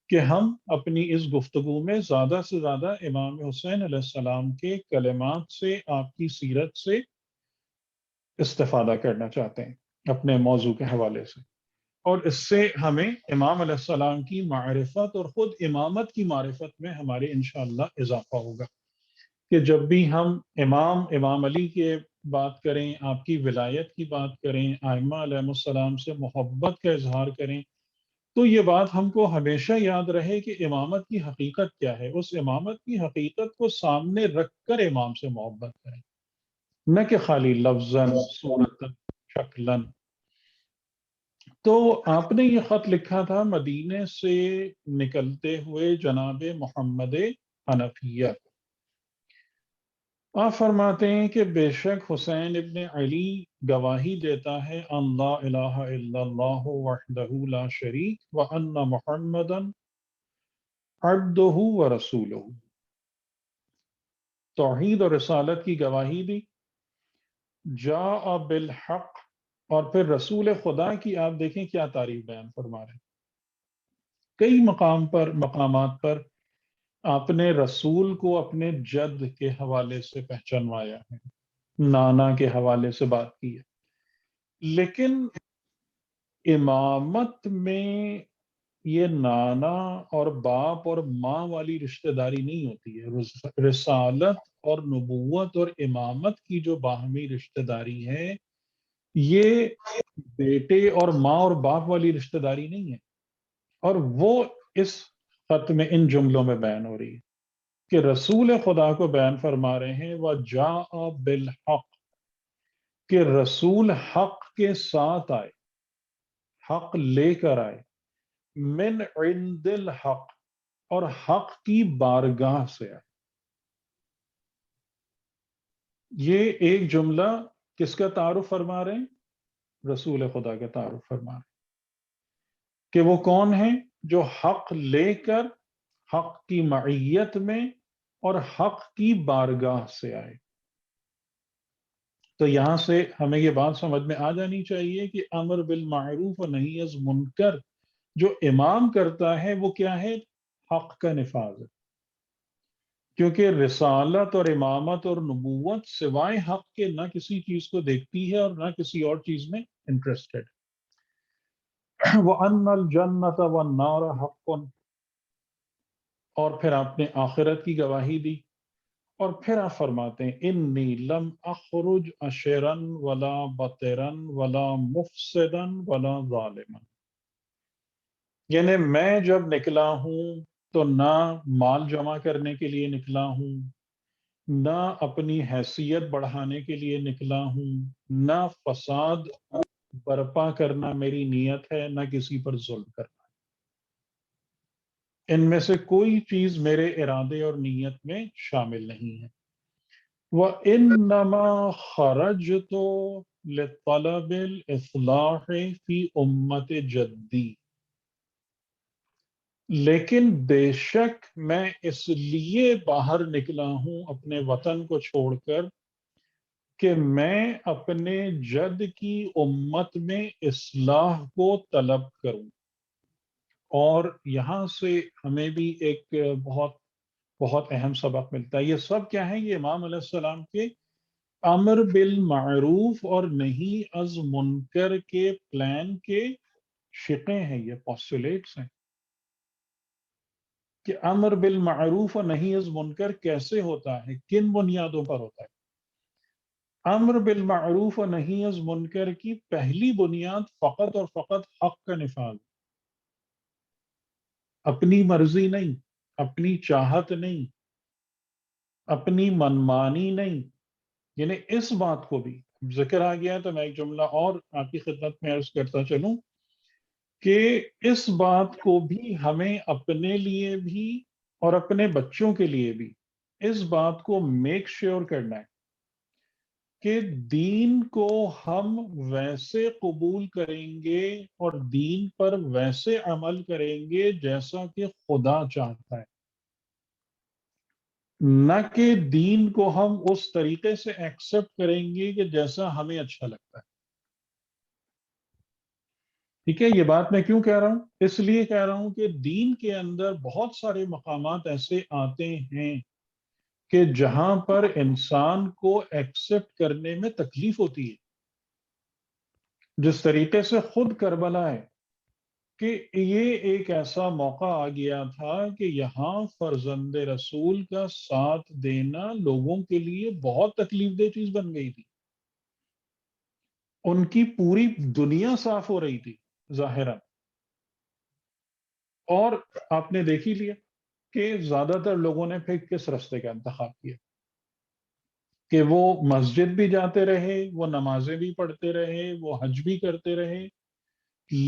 کہ ہم اپنی اس گفتگو میں زیادہ سے زیادہ امام حسین علیہ السلام کے کلمات سے، آپ کی سیرت سے استفادہ کرنا چاہتے ہیں اپنے موضوع کے حوالے سے، اور اس سے ہمیں امام علیہ السلام کی معرفت اور خود امامت کی معرفت میں ہمارے انشاءاللہ اضافہ ہوگا. کہ جب بھی ہم امام علی کے بات کریں، آپ کی ولایت کی بات کریں، ائمہ علیہ السلام سے محبت کا اظہار کریں، تو یہ بات ہم کو ہمیشہ یاد رہے کہ امامت کی حقیقت کیا ہے. اس امامت کی حقیقت کو سامنے رکھ کر امام سے محبت کریں، نہ کہ خالی لفظاً، صورتاً، شکلاً. تو آپ نے یہ خط لکھا تھا مدینے سے نکلتے ہوئے جناب محمد حنفیہ. آپ فرماتے ہیں کہ بے شک حسین ابن علی گواہی دیتا ہے ان لا الہ الا اللہ وحدہ لا شریک وان محمدا عبدہ ورسولہ. توحید اور رسالت کی گواہی دی. جاء بالحق، اور پھر رسول خدا کی آپ دیکھیں کیا تعریف بیان فرما رہے ہیں. کئی مقامات پر آپ نے رسول کو اپنے جد کے حوالے سے پہچانوایا ہے، نانا کے حوالے سے بات کی ہے. لیکن امامت میں یہ نانا اور باپ اور ماں والی رشتہ داری نہیں ہوتی ہے. رسالت اور نبوت اور امامت کی جو باہمی رشتہ داری ہے، یہ بیٹے اور ماں اور باپ والی رشتہ داری نہیں ہے. اور وہ اس خط میں ان جملوں میں بیان ہو رہی ہے کہ رسول خدا کو بیان فرما رہے ہیں وَجَاءَ بِالْحَقِّ، کہ رسول حق کے ساتھ آئے، حق لے کر آئے، من عند الحق، اور حق کی بارگاہ سے آئے. یہ ایک جملہ کس کا تعارف فرما رہے ہیں؟ رسول خدا کا تعارف فرما رہے ہیں کہ وہ کون ہیں جو حق لے کر حق کی معیت میں اور حق کی بارگاہ سے آئے. تو یہاں سے ہمیں یہ بات سمجھ میں آ جانی چاہیے کہ امر بالمعروف و نہی از منکر جو امام کرتا ہے وہ کیا ہے؟ حق کا نفاذ ہے. کیونکہ رسالت اور امامت اور نبوت سوائے حق کے نہ کسی چیز کو دیکھتی ہے اور نہ کسی اور چیز میں انٹرسٹڈ۔ وَأَنَّ الْجَنَّةَ وَالنَّارَ حَقٌّ، اور پھر آپ نے آخرت کی گواہی دی، اور پھر آپ فرماتے ہیں انی لم اخرج اشرا ولا بطرا ولا مفسدا ولا ظالما، یعنی میں جب نکلا ہوں تو نہ مال جمع کرنے کے لیے نکلا ہوں، نہ اپنی حیثیت بڑھانے کے لیے نکلا ہوں، نہ فساد برپا کرنا میری نیت ہے، نہ کسی پر ظلم کرنا۔ ان میں سے کوئی چیز میرے ارادے اور نیت میں شامل نہیں ہے۔ وَإِنَّمَا خَرَجْتُ لِطَلَبِ الْإِصْلَاحِ فِي أُمَّةِ جَدِّي، لیکن بے شک میں اس لیے باہر نکلا ہوں اپنے وطن کو چھوڑ کر کہ میں اپنے جد کی امت میں اصلاح کو طلب کروں۔ اور یہاں سے ہمیں بھی ایک بہت بہت اہم سبق ملتا ہے۔ یہ سب کیا ہے؟ یہ امام علیہ السلام کے امر بالمعروف اور نہی از منکر کے پلان کے شقیں ہیں، یہ پوسٹولیٹس ہیں کہ امر بالمعروف اور نہی از منکر کیسے ہوتا ہے، کن بنیادوں پر ہوتا ہے۔ امر بالمعروف اور نہی از منکر کی پہلی بنیاد فقط اور فقط حق کا نفاذ، اپنی مرضی نہیں، اپنی چاہت نہیں، اپنی منمانی نہیں۔ یعنی اس بات کو بھی ذکر آ گیا ہے تو میں ایک جملہ اور آپ کی خدمت میں عرض کرتا چلوں کہ اس بات کو بھی ہمیں اپنے لیے بھی اور اپنے بچوں کے لیے بھی اس بات کو میک شیور کرنا ہے کہ دین کو ہم ویسے قبول کریں گے اور دین پر ویسے عمل کریں گے جیسا کہ خدا چاہتا ہے، نہ کہ دین کو ہم اس طریقے سے ایکسپٹ کریں گے کہ جیسا ہمیں اچھا لگتا ہے۔ ٹھیک ہے، یہ بات میں کیوں کہہ رہا ہوں؟ اس لیے کہہ رہا ہوں کہ دین کے اندر بہت سارے مقامات ایسے آتے ہیں کہ جہاں پر انسان کو ایکسپٹ کرنے میں تکلیف ہوتی ہے، جس طریقے سے خود کربلا ہے کہ یہ ایک ایسا موقع آ گیا تھا کہ یہاں فرزند رسول کا ساتھ دینا لوگوں کے لیے بہت تکلیف دہ چیز بن گئی تھی۔ ان کی پوری دنیا صاف ہو رہی تھی ظاہراً، اور آپ نے دیکھ ہی لیا کہ زیادہ تر لوگوں نے پھر کس رستے کا انتخاب کیا کہ وہ مسجد بھی جاتے رہے، وہ نمازیں بھی پڑھتے رہے، وہ حج بھی کرتے رہے،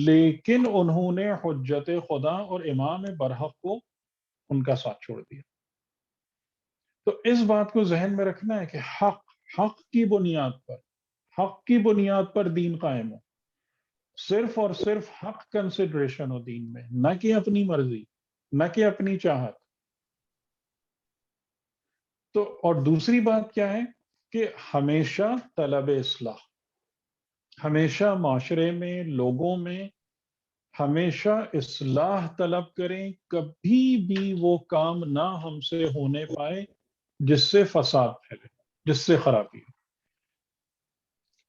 لیکن انہوں نے حجت خدا اور امام برحق کو ان کا ساتھ چھوڑ دیا۔ تو اس بات کو ذہن میں رکھنا ہے کہ حق کی بنیاد پر، حق کی بنیاد پر دین قائم ہو، صرف اور صرف حق کنسیڈریشن ہو دین میں، نہ کہ اپنی مرضی، نہ کہ اپنی چاہت۔ تو اور دوسری بات کیا ہے کہ ہمیشہ طلب اصلاح، ہمیشہ معاشرے میں، لوگوں میں ہمیشہ اصلاح طلب کریں، کبھی بھی وہ کام نہ ہم سے ہونے پائے جس سے فساد پھیلے، جس سے خرابی ہو۔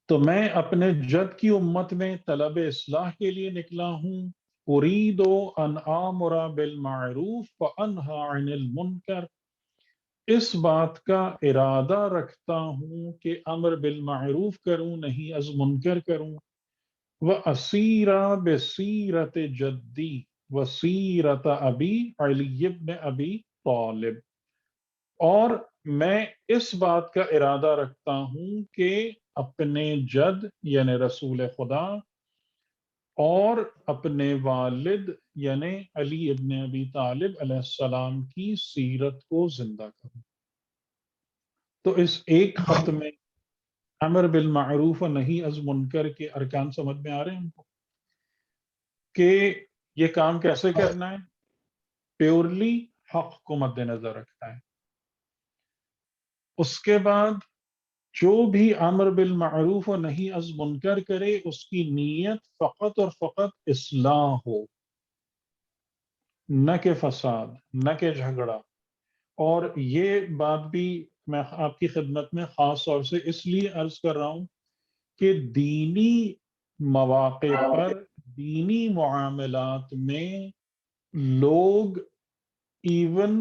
تو میں اپنے جد کی امت میں طلب اصلاح کے لیے نکلا ہوں۔ اريد ان آمر بالمعروف وانہی عن المنکر، اس بات کا ارادہ رکھتا ہوں کہ امر بالمعروف کروں، نہیں از منکر کروں۔ وَأَسِيرَ بِسِيرَةِ جَدِّي وَسِيرَةَ أَبِي علی بن ابی طالب، اور میں اس بات کا ارادہ رکھتا ہوں کہ اپنے جد یعنی رسول خدا اور اپنے والد یعنی علی ابن ابی طالب علیہ السلام کی سیرت کو زندہ کروں۔ تو اس ایک خط میں امر بالمعروف و نہی از منکر کے ارکان سمجھ میں آ رہے ہیں ہم کو کہ یہ کام کیسے کرنا ہے؟ پیورلی حق کو مد نظر رکھتا ہے۔ اس کے بعد جو بھی امر بالمعروف و نہی از منکر کرے اس کی نیت فقط اور فقط اصلاح ہو، نہ کہ فساد، نہ کہ جھگڑا، اور یہ بات بھی میں آپ کی خدمت میں خاص طور سے اس لیے عرض کر رہا ہوں کہ دینی مواقع پر دینی معاملات میں لوگ ایون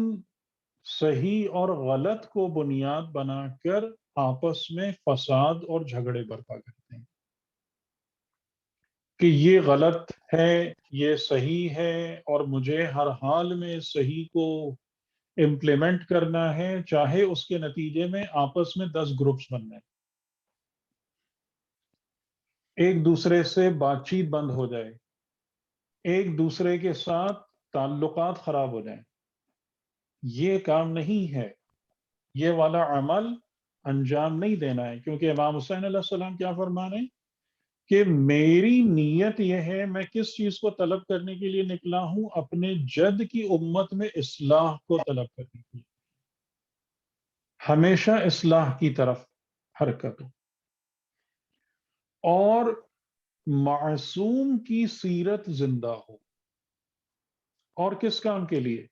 صحیح اور غلط کو بنیاد بنا کر آپس میں فساد اور جھگڑے برپا کرتے ہیں کہ یہ غلط ہے، یہ صحیح ہے، اور مجھے ہر حال میں صحیح کو امپلیمنٹ کرنا ہے، چاہے اس کے نتیجے میں آپس میں 10 گروپس بن جائیں، ایک دوسرے سے بات چیت بند ہو جائے، ایک دوسرے کے ساتھ تعلقات خراب ہو جائیں. یہ کام نہیں ہے، یہ والا عمل انجام نہیں دینا ہے، کیونکہ امام حسین علیہ السلام کیا فرما رہے ہیں کہ میری نیت یہ ہے، میں کس چیز کو طلب کرنے کے لیے نکلا ہوں؟ اپنے جد کی امت میں اصلاح کو طلب کرنے کے لیے، ہمیشہ اصلاح کی طرف حرکت ہو، اور معصوم کی سیرت زندہ ہو. اور کس کام کے لیے؟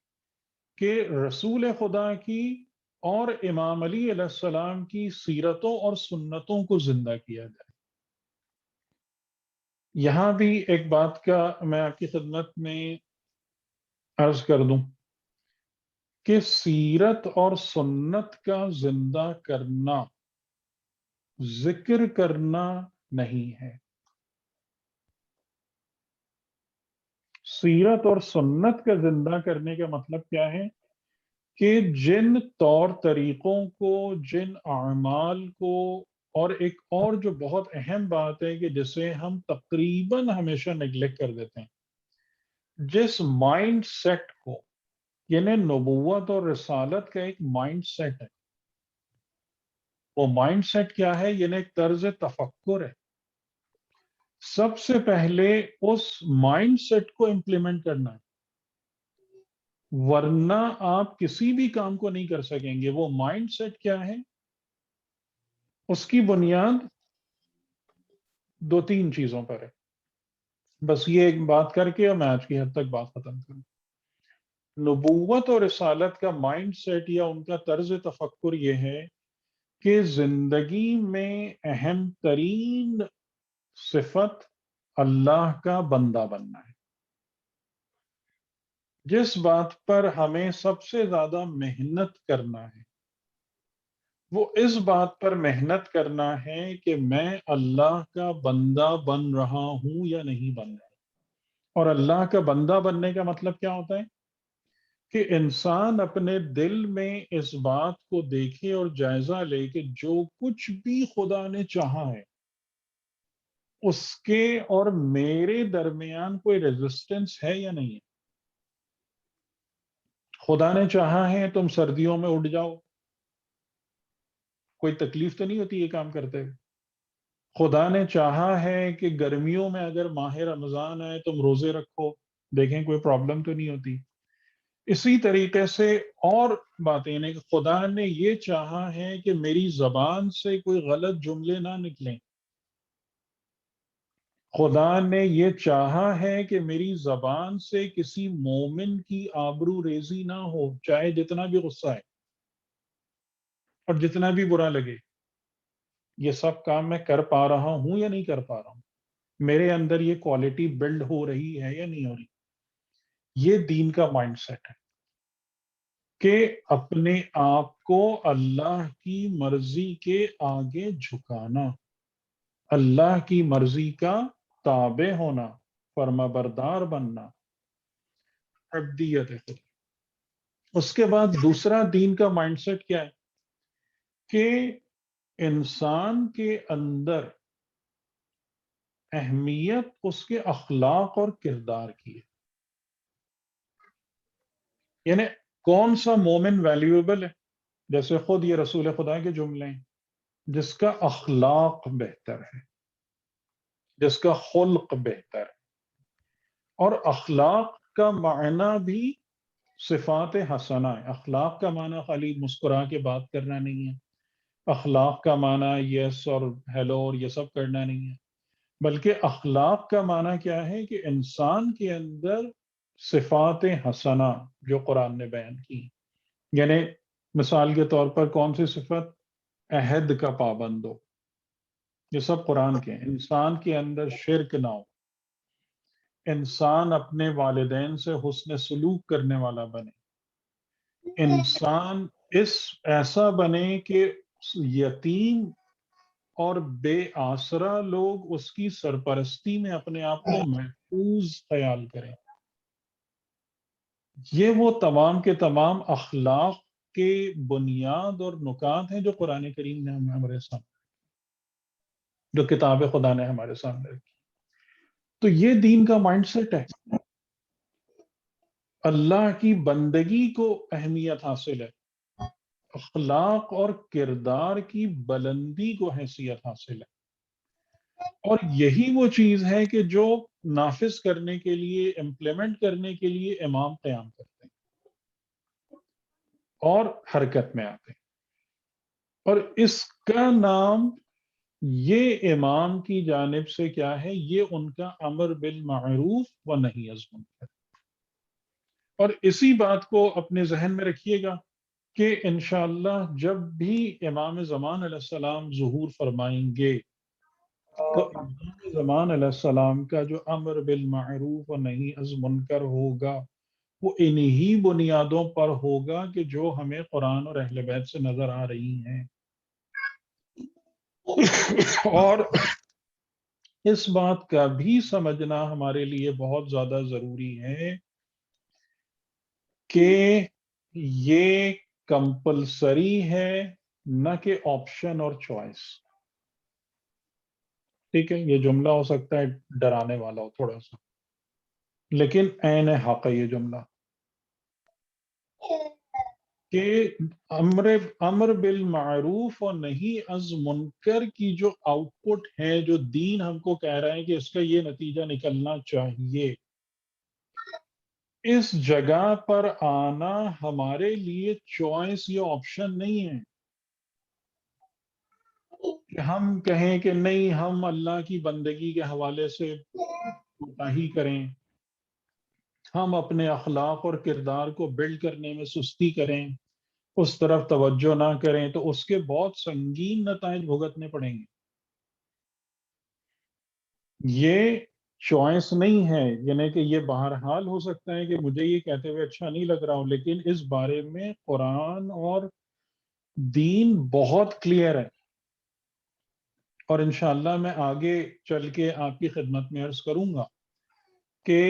کہ رسول خدا کی اور امام علی علیہ السلام کی سیرتوں اور سنتوں کو زندہ کیا جائے. یہاں بھی ایک بات کا میں آپ کی خدمت میں عرض کر دوں کہ سیرت اور سنت کا زندہ کرنا ذکر کرنا نہیں ہے. سیرت اور سنت کا زندہ کرنے کا مطلب کیا ہے؟ کہ جن طور طریقوں کو، جن اعمال کو، اور ایک اور جو بہت اہم بات ہے کہ جسے ہم تقریباً ہمیشہ نیگلیکٹ کر دیتے ہیں، جس مائنڈ سیٹ کو، یعنی نبوت اور رسالت کا ایک مائنڈ سیٹ ہے. وہ مائنڈ سیٹ کیا ہے؟ یعنی ایک طرز تفکر ہے. سب سے پہلے اس مائنڈ سیٹ کو امپلیمنٹ کرنا ہے، ورنہ آپ کسی بھی کام کو نہیں کر سکیں گے. وہ مائنڈ سیٹ کیا ہے؟ اس کی بنیاد 2-3 چیزوں پر ہے. بس یہ ایک بات کر کے اور میں آج کی حد تک بات ختم کروں. نبوت اور رسالت کا مائنڈ سیٹ یا ان کا طرز تفکر یہ ہے کہ زندگی میں اہم ترین صفت اللہ کا بندہ بننا ہے. جس بات پر ہمیں سب سے زیادہ محنت کرنا ہے وہ اس بات پر محنت کرنا ہے کہ میں اللہ کا بندہ بن رہا ہوں یا نہیں بن رہا. اور اللہ کا بندہ بننے کا مطلب کیا ہوتا ہے؟ کہ انسان اپنے دل میں اس بات کو دیکھے اور جائزہ لے کہ جو کچھ بھی خدا نے چاہا ہے اس کے اور میرے درمیان کوئی ریزسٹنس ہے یا نہیں ہے. خدا نے چاہا ہے تم سردیوں میں اٹھ جاؤ، کوئی تکلیف تو نہیں ہوتی یہ کام کرتے ہوئے. خدا نے چاہا ہے کہ گرمیوں میں اگر ماہ رمضان آئے تم روزے رکھو، دیکھیں کوئی پرابلم تو نہیں ہوتی. اسی طریقے سے اور باتیں، یعنی کہ خدا نے یہ چاہا ہے کہ میری زبان سے کوئی غلط جملے نہ نکلیں. خدا نے یہ چاہا ہے کہ میری زبان سے کسی مومن کی آبرو ریزی نہ ہو، چاہے جتنا بھی غصہ ہے اور جتنا بھی برا لگے. یہ سب کام میں کر پا رہا ہوں یا نہیں کر پا رہا ہوں؟ میرے اندر یہ کوالٹی بلڈ ہو رہی ہے یا نہیں ہو رہی؟ یہ دین کا مائنڈ سیٹ ہے کہ اپنے آپ کو اللہ کی مرضی کے آگے جھکانا، اللہ کی مرضی کا تابع ہونا، فرما بردار بننا، عبدیت ہے خود. اس کے بعد دوسرا دین کا مائنڈ سیٹ کیا ہے؟ کہ انسان کے اندر اہمیت اس کے اخلاق اور کردار کی ہے. یعنی کون سا مومن ویلیویبل ہے؟ جیسے خود یہ رسول خدا کے جملے ہیں، جس کا اخلاق بہتر ہے، جس کا خلق بہتر ہے. اور اخلاق کا معنی بھی صفات حسنہ ہے. اخلاق کا معنی خالی مسکرا کے بات کرنا نہیں ہے، اخلاق کا معنی یس اور ہیلو اور یہ سب کرنا نہیں ہے، بلکہ اخلاق کا معنی کیا ہے؟ کہ انسان کے اندر صفات حسنہ جو قرآن نے بیان کی. یعنی مثال کے طور پر کون سی صفت؟ عہد کا پابند ہو. یہ سب قرآن کے ہیں. انسان کے اندر شرک نہ ہو، انسان اپنے والدین سے حسن سلوک کرنے والا بنے، انسان ایسا بنے کہ یتیم اور بے آسرا لوگ اس کی سرپرستی میں اپنے آپ کو محفوظ خیال کریں. یہ وہ تمام کے تمام اخلاق کے بنیاد اور نکات ہیں جو قرآن کریم نے ہمارے سامنے، جو کتاب خدا نے ہمارے سامنے رکھی. تو یہ دین کا مائنڈ سیٹ ہے. اللہ کی بندگی کو اہمیت حاصل ہے، اخلاق اور کردار کی بلندی کو حیثیت حاصل ہے. اور یہی وہ چیز ہے کہ جو نافذ کرنے کے لیے، امپلیمنٹ کرنے کے لیے امام قیام کرتے ہیں اور حرکت میں آتے ہیں. اور اس کا نام، یہ امام کی جانب سے کیا ہے؟ یہ ان کا امر بالمعروف و نہی عن المنکر. اور اسی بات کو اپنے ذہن میں رکھیے گا کہ انشاءاللہ جب بھی امام زمان علیہ السلام ظہور فرمائیں گے تو امام زمان علیہ السلام کا جو امر بالمعروف و نہی عن المنکر ہوگا وہ انہی بنیادوں پر ہوگا کہ جو ہمیں قرآن اور اہل بیت سے نظر آ رہی ہیں. اور اس بات کا بھی سمجھنا ہمارے لیے بہت زیادہ ضروری ہے کہ یہ کمپلسری ہے، نہ کہ آپشن اور چوائس. ٹھیک ہے، یہ جملہ ہو سکتا ہے ڈرانے والا ہو تھوڑا سا، لیکن عین حق ہے یہ جملہ کہ امر بالمعروف اور نہی از منکر کی جو آؤٹ پٹ ہے، جو دین ہم کو کہہ رہا ہے کہ اس کا یہ نتیجہ نکلنا چاہیے، اس جگہ پر آنا ہمارے لیے چوائس یا آپشن نہیں ہے کہ ہم کہیں کہ نہیں، ہم اللہ کی بندگی کے حوالے سے کوتاہی کریں، ہم اپنے اخلاق اور کردار کو بلڈ کرنے میں سستی کریں، اس طرف توجہ نہ کریں، تو اس کے بہت سنگین نتائج بھگتنے پڑیں گے. یہ چوائس نہیں ہے، یعنی کہ یہ بہرحال ہو سکتا ہے کہ مجھے یہ کہتے ہوئے اچھا نہیں لگ رہا ہو، لیکن اس بارے میں قرآن اور دین بہت کلیئر ہے. اور انشاءاللہ میں آگے چل کے آپ کی خدمت میں عرض کروں گا کہ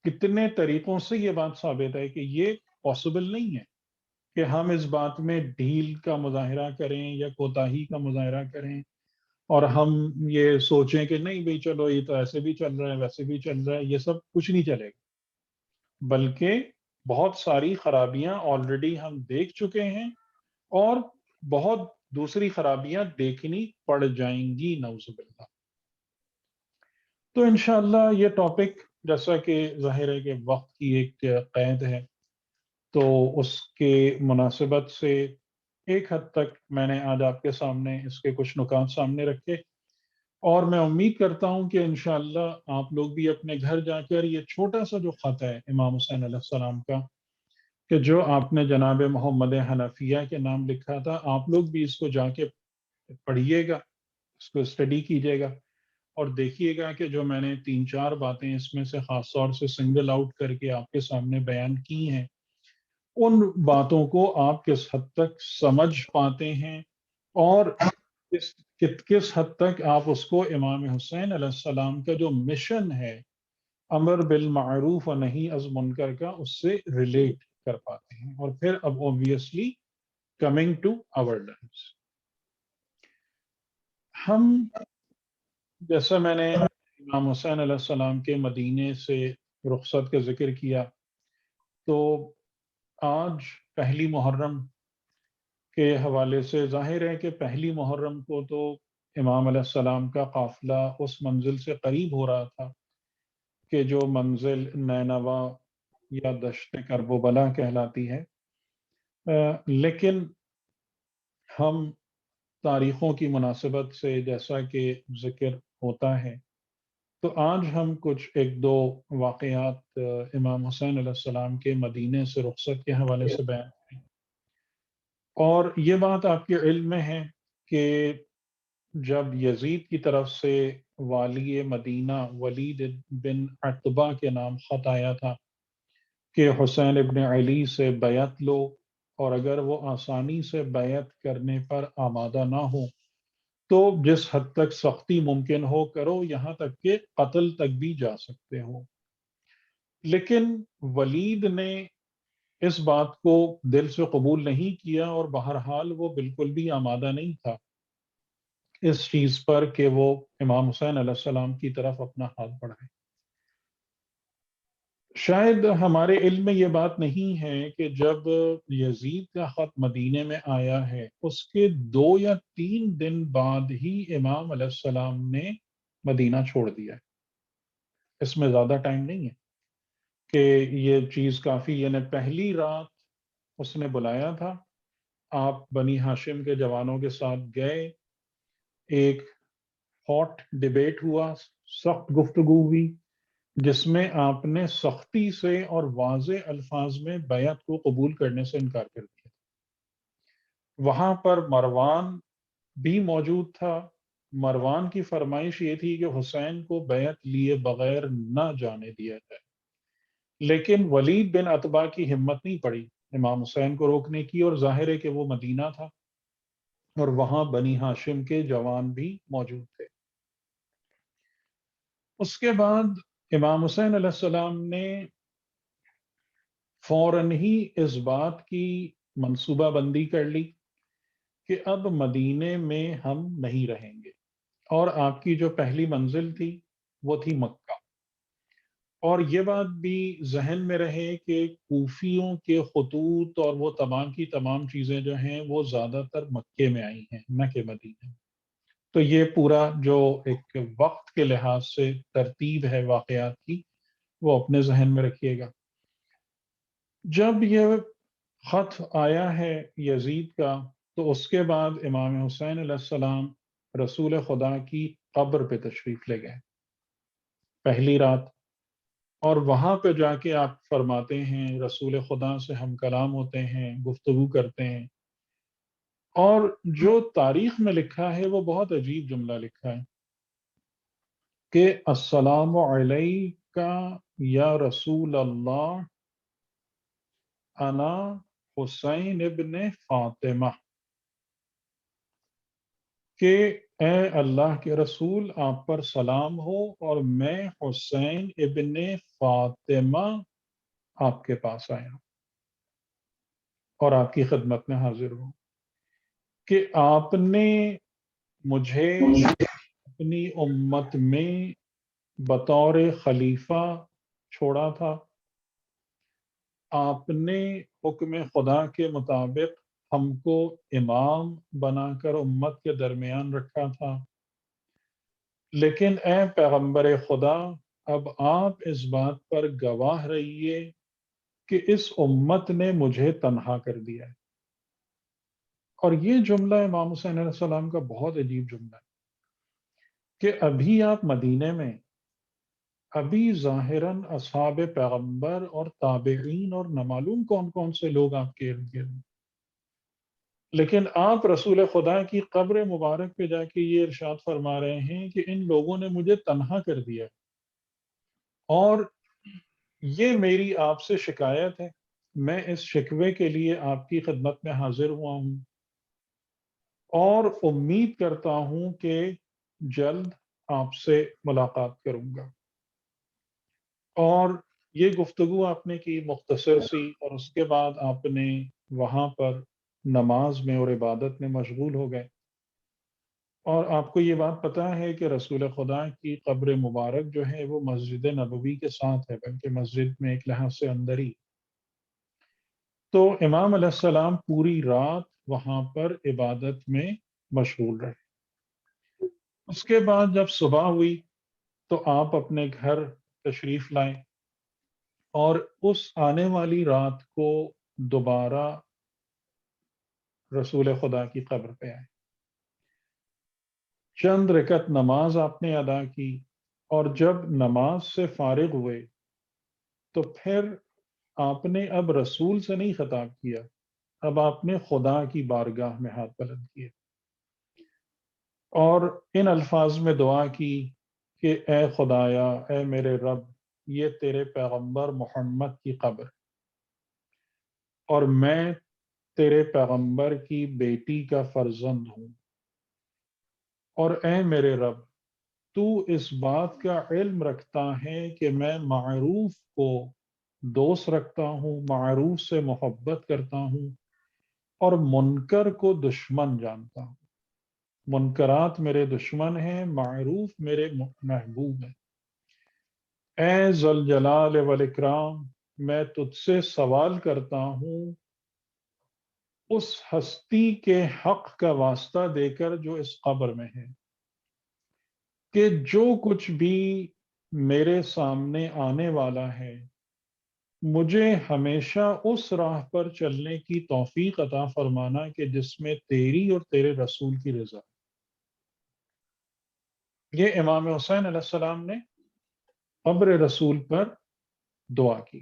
کتنے طریقوں سے یہ بات ثابت ہے کہ یہ پاسبل نہیں ہے کہ ہم اس بات میں ڈھیل کا مظاہرہ کریں یا کوتاہی کا مظاہرہ کریں اور ہم یہ سوچیں کہ نہیں بھئی چلو یہ تو ایسے بھی چل رہا ہے ویسے بھی چل رہا ہے. یہ سب کچھ نہیں چلے گا، بلکہ بہت ساری خرابیاں آلریڈی ہم دیکھ چکے ہیں اور بہت دوسری خرابیاں دیکھنی پڑ جائیں گی، نعوذ باللہ. تو انشاءاللہ یہ ٹاپک، جیسا کہ ظاہر ہے کہ وقت کی ایک قید ہے، تو اس کے مناسبت سے ایک حد تک میں نے آج آپ کے سامنے اس کے کچھ نکات سامنے رکھے، اور میں امید کرتا ہوں کہ انشاءاللہ آپ لوگ بھی اپنے گھر جا کر یہ چھوٹا سا جو خط ہے امام حسین علیہ السلام کا، کہ جو آپ نے جناب محمد حنفیہ کے نام لکھا تھا، آپ لوگ بھی اس کو جا کے پڑھیے گا، اس کو اسٹڈی کیجیے گا، اور دیکھیے گا کہ جو میں نے 3-4 باتیں اس میں سے خاص طور سے سنگل آؤٹ کر کے آپ کے سامنے بیان کی ہیں، ان باتوں کو آپ کس حد تک سمجھ پاتے ہیں، اور کس حد تک آپ اس کو امام حسین علیہ السلام کا جو مشن ہے امر بالمعروف و نہی از منکر کا، اس سے ریلیٹ کر پاتے ہیں. اور پھر اب obviously coming to our lives، ہم، جیسا میں نے امام حسین علیہ السلام کے مدینے سے رخصت کا ذکر کیا، تو آج پہلی محرم کے حوالے سے ظاہر ہے کہ پہلی محرم کو تو امام علیہ السلام کا قافلہ اس منزل سے قریب ہو رہا تھا کہ جو منزل نینوا یا دشت کرب و بلا کہلاتی ہے. لیکن ہم تاریخوں کی مناسبت سے جیسا کہ ذکر ہوتا ہے، تو آج ہم کچھ ایک دو واقعات امام حسین علیہ السلام کے مدینے سے رخصت کے حوالے سے بیان کریں. اور یہ بات آپ کے علم میں ہے کہ جب یزید کی طرف سے والی مدینہ ولید بن عتبہ کے نام خط آیا تھا کہ حسین ابن علی سے بیعت لو، اور اگر وہ آسانی سے بیعت کرنے پر آمادہ نہ ہو تو جس حد تک سختی ممکن ہو کرو، یہاں تک کہ قتل تک بھی جا سکتے ہو۔ لیکن ولید نے اس بات کو دل سے قبول نہیں کیا، اور بہرحال وہ بالکل بھی آمادہ نہیں تھا اس چیز پر کہ وہ امام حسین علیہ السلام کی طرف اپنا ہاتھ بڑھائے۔ شاید ہمارے علم میں یہ بات نہیں ہے کہ جب یزید کا خط مدینے میں آیا ہے اس کے 2 یا 3 دن بعد ہی امام علیہ السلام نے مدینہ چھوڑ دیا ہے، اس میں زیادہ ٹائم نہیں ہے کہ یہ چیز کافی، یعنی پہلی رات اس نے بلایا تھا، آپ بنی ہاشم کے جوانوں کے ساتھ گئے، ایک ہاٹ ڈیبیٹ ہوا، سخت گفتگو ہوئی، جس میں آپ نے سختی سے اور واضح الفاظ میں بیعت کو قبول کرنے سے انکار کر دیا۔ وہاں پر مروان بھی موجود تھا۔ مروان کی فرمائش یہ تھی کہ حسین کو بیعت لیے بغیر نہ جانے دیا جائے، لیکن ولید بن عتبہ کی ہمت نہیں پڑی امام حسین کو روکنے کی، اور ظاہر ہے کہ وہ مدینہ تھا اور وہاں بنی ہاشم کے جوان بھی موجود تھے۔ اس کے بعد امام حسین علیہ السلام نے فوراً ہی اس بات کی منصوبہ بندی کر لی کہ اب مدینے میں ہم نہیں رہیں گے، اور آپ کی جو پہلی منزل تھی وہ تھی مکہ۔ اور یہ بات بھی ذہن میں رہے کہ کوفیوں کے خطوط اور وہ تمام کی تمام چیزیں جو ہیں وہ زیادہ تر مکے میں آئی ہیں، نہ کہ مدینے میں۔ تو یہ پورا جو ایک وقت کے لحاظ سے ترتیب ہے واقعات کی، وہ اپنے ذہن میں رکھیے گا۔ جب یہ خط آیا ہے یزید کا تو اس کے بعد امام حسین علیہ السلام رسول خدا کی قبر پہ تشریف لے گئے پہلی رات، اور وہاں پہ جا کے آپ فرماتے ہیں رسول خدا سے ہم کلام ہوتے ہیں، گفتگو کرتے ہیں، اور جو تاریخ میں لکھا ہے وہ بہت عجیب جملہ لکھا ہے کہ السلام علیکہ یا رسول اللہ، انا حسین ابن فاطمہ، کہ اے اللہ کے رسول آپ پر سلام ہو اور میں حسین ابن فاطمہ آپ کے پاس آیا ہوں اور آپ کی خدمت میں حاضر ہوں، کہ آپ نے مجھے اپنی امت میں بطور خلیفہ چھوڑا تھا، آپ نے حکم خدا کے مطابق ہم کو امام بنا کر امت کے درمیان رکھا تھا، لیکن اے پیغمبر خدا اب آپ اس بات پر گواہ رہیے کہ اس امت نے مجھے تنہا کر دیا ہے۔ اور یہ جملہ امام حسین علیہ السلام کا بہت عجیب جملہ ہے کہ ابھی آپ مدینے میں، ابھی ظاہراً اصحاب پیغمبر اور تابعین اور نامعلوم کون کون سے لوگ آپ کے ارد گرد ہیں، لیکن آپ رسول خدا کی قبر مبارک پہ جا کے یہ ارشاد فرما رہے ہیں کہ ان لوگوں نے مجھے تنہا کر دیا، اور یہ میری آپ سے شکایت ہے، میں اس شکوے کے لیے آپ کی خدمت میں حاضر ہوا ہوں، اور امید کرتا ہوں کہ جلد آپ سے ملاقات کروں گا۔ اور یہ گفتگو آپ نے کی مختصر سی، اور اس کے بعد آپ نے وہاں پر نماز میں اور عبادت میں مشغول ہو گئے۔ اور آپ کو یہ بات پتہ ہے کہ رسول خدا کی قبر مبارک جو ہے وہ مسجد نبوی کے ساتھ ہے، بلکہ مسجد میں ایک لحاظ سے اندر ہی۔ تو امام علیہ السلام پوری رات وہاں پر عبادت میں مشغول رہے۔ اس کے بعد جب صبح ہوئی تو آپ اپنے گھر تشریف لائے، اور اس آنے والی رات کو دوبارہ رسول خدا کی قبر پہ آئے، چند رکعت نماز آپ نے ادا کی، اور جب نماز سے فارغ ہوئے تو پھر آپ نے اب رسول سے نہیں خطاب کیا، اب آپ نے خدا کی بارگاہ میں ہاتھ بلند کیے اور ان الفاظ میں دعا کی کہ اے خدایا، اے میرے رب، یہ تیرے پیغمبر محمد کی قبر اور میں تیرے پیغمبر کی بیٹی کا فرزند ہوں، اور اے میرے رب، تو اس بات کا علم رکھتا ہے کہ میں معروف کو دوست رکھتا ہوں، معروف سے محبت کرتا ہوں اور منکر کو دشمن جانتا ہوں۔ منکرات میرے دشمن ہیں، معروف میرے محبوب ہیں۔ اے ذوالجلال والاکرام، میں تجھ سے سوال کرتا ہوں اس ہستی کے حق کا واسطہ دے کر جو اس قبر میں ہے، کہ جو کچھ بھی میرے سامنے آنے والا ہے مجھے ہمیشہ اس راہ پر چلنے کی توفیق عطا فرمانا کہ جس میں تیری اور تیرے رسول کی رضا۔ یہ امام حسین علیہ السلام نے قبر رسول پر دعا کی۔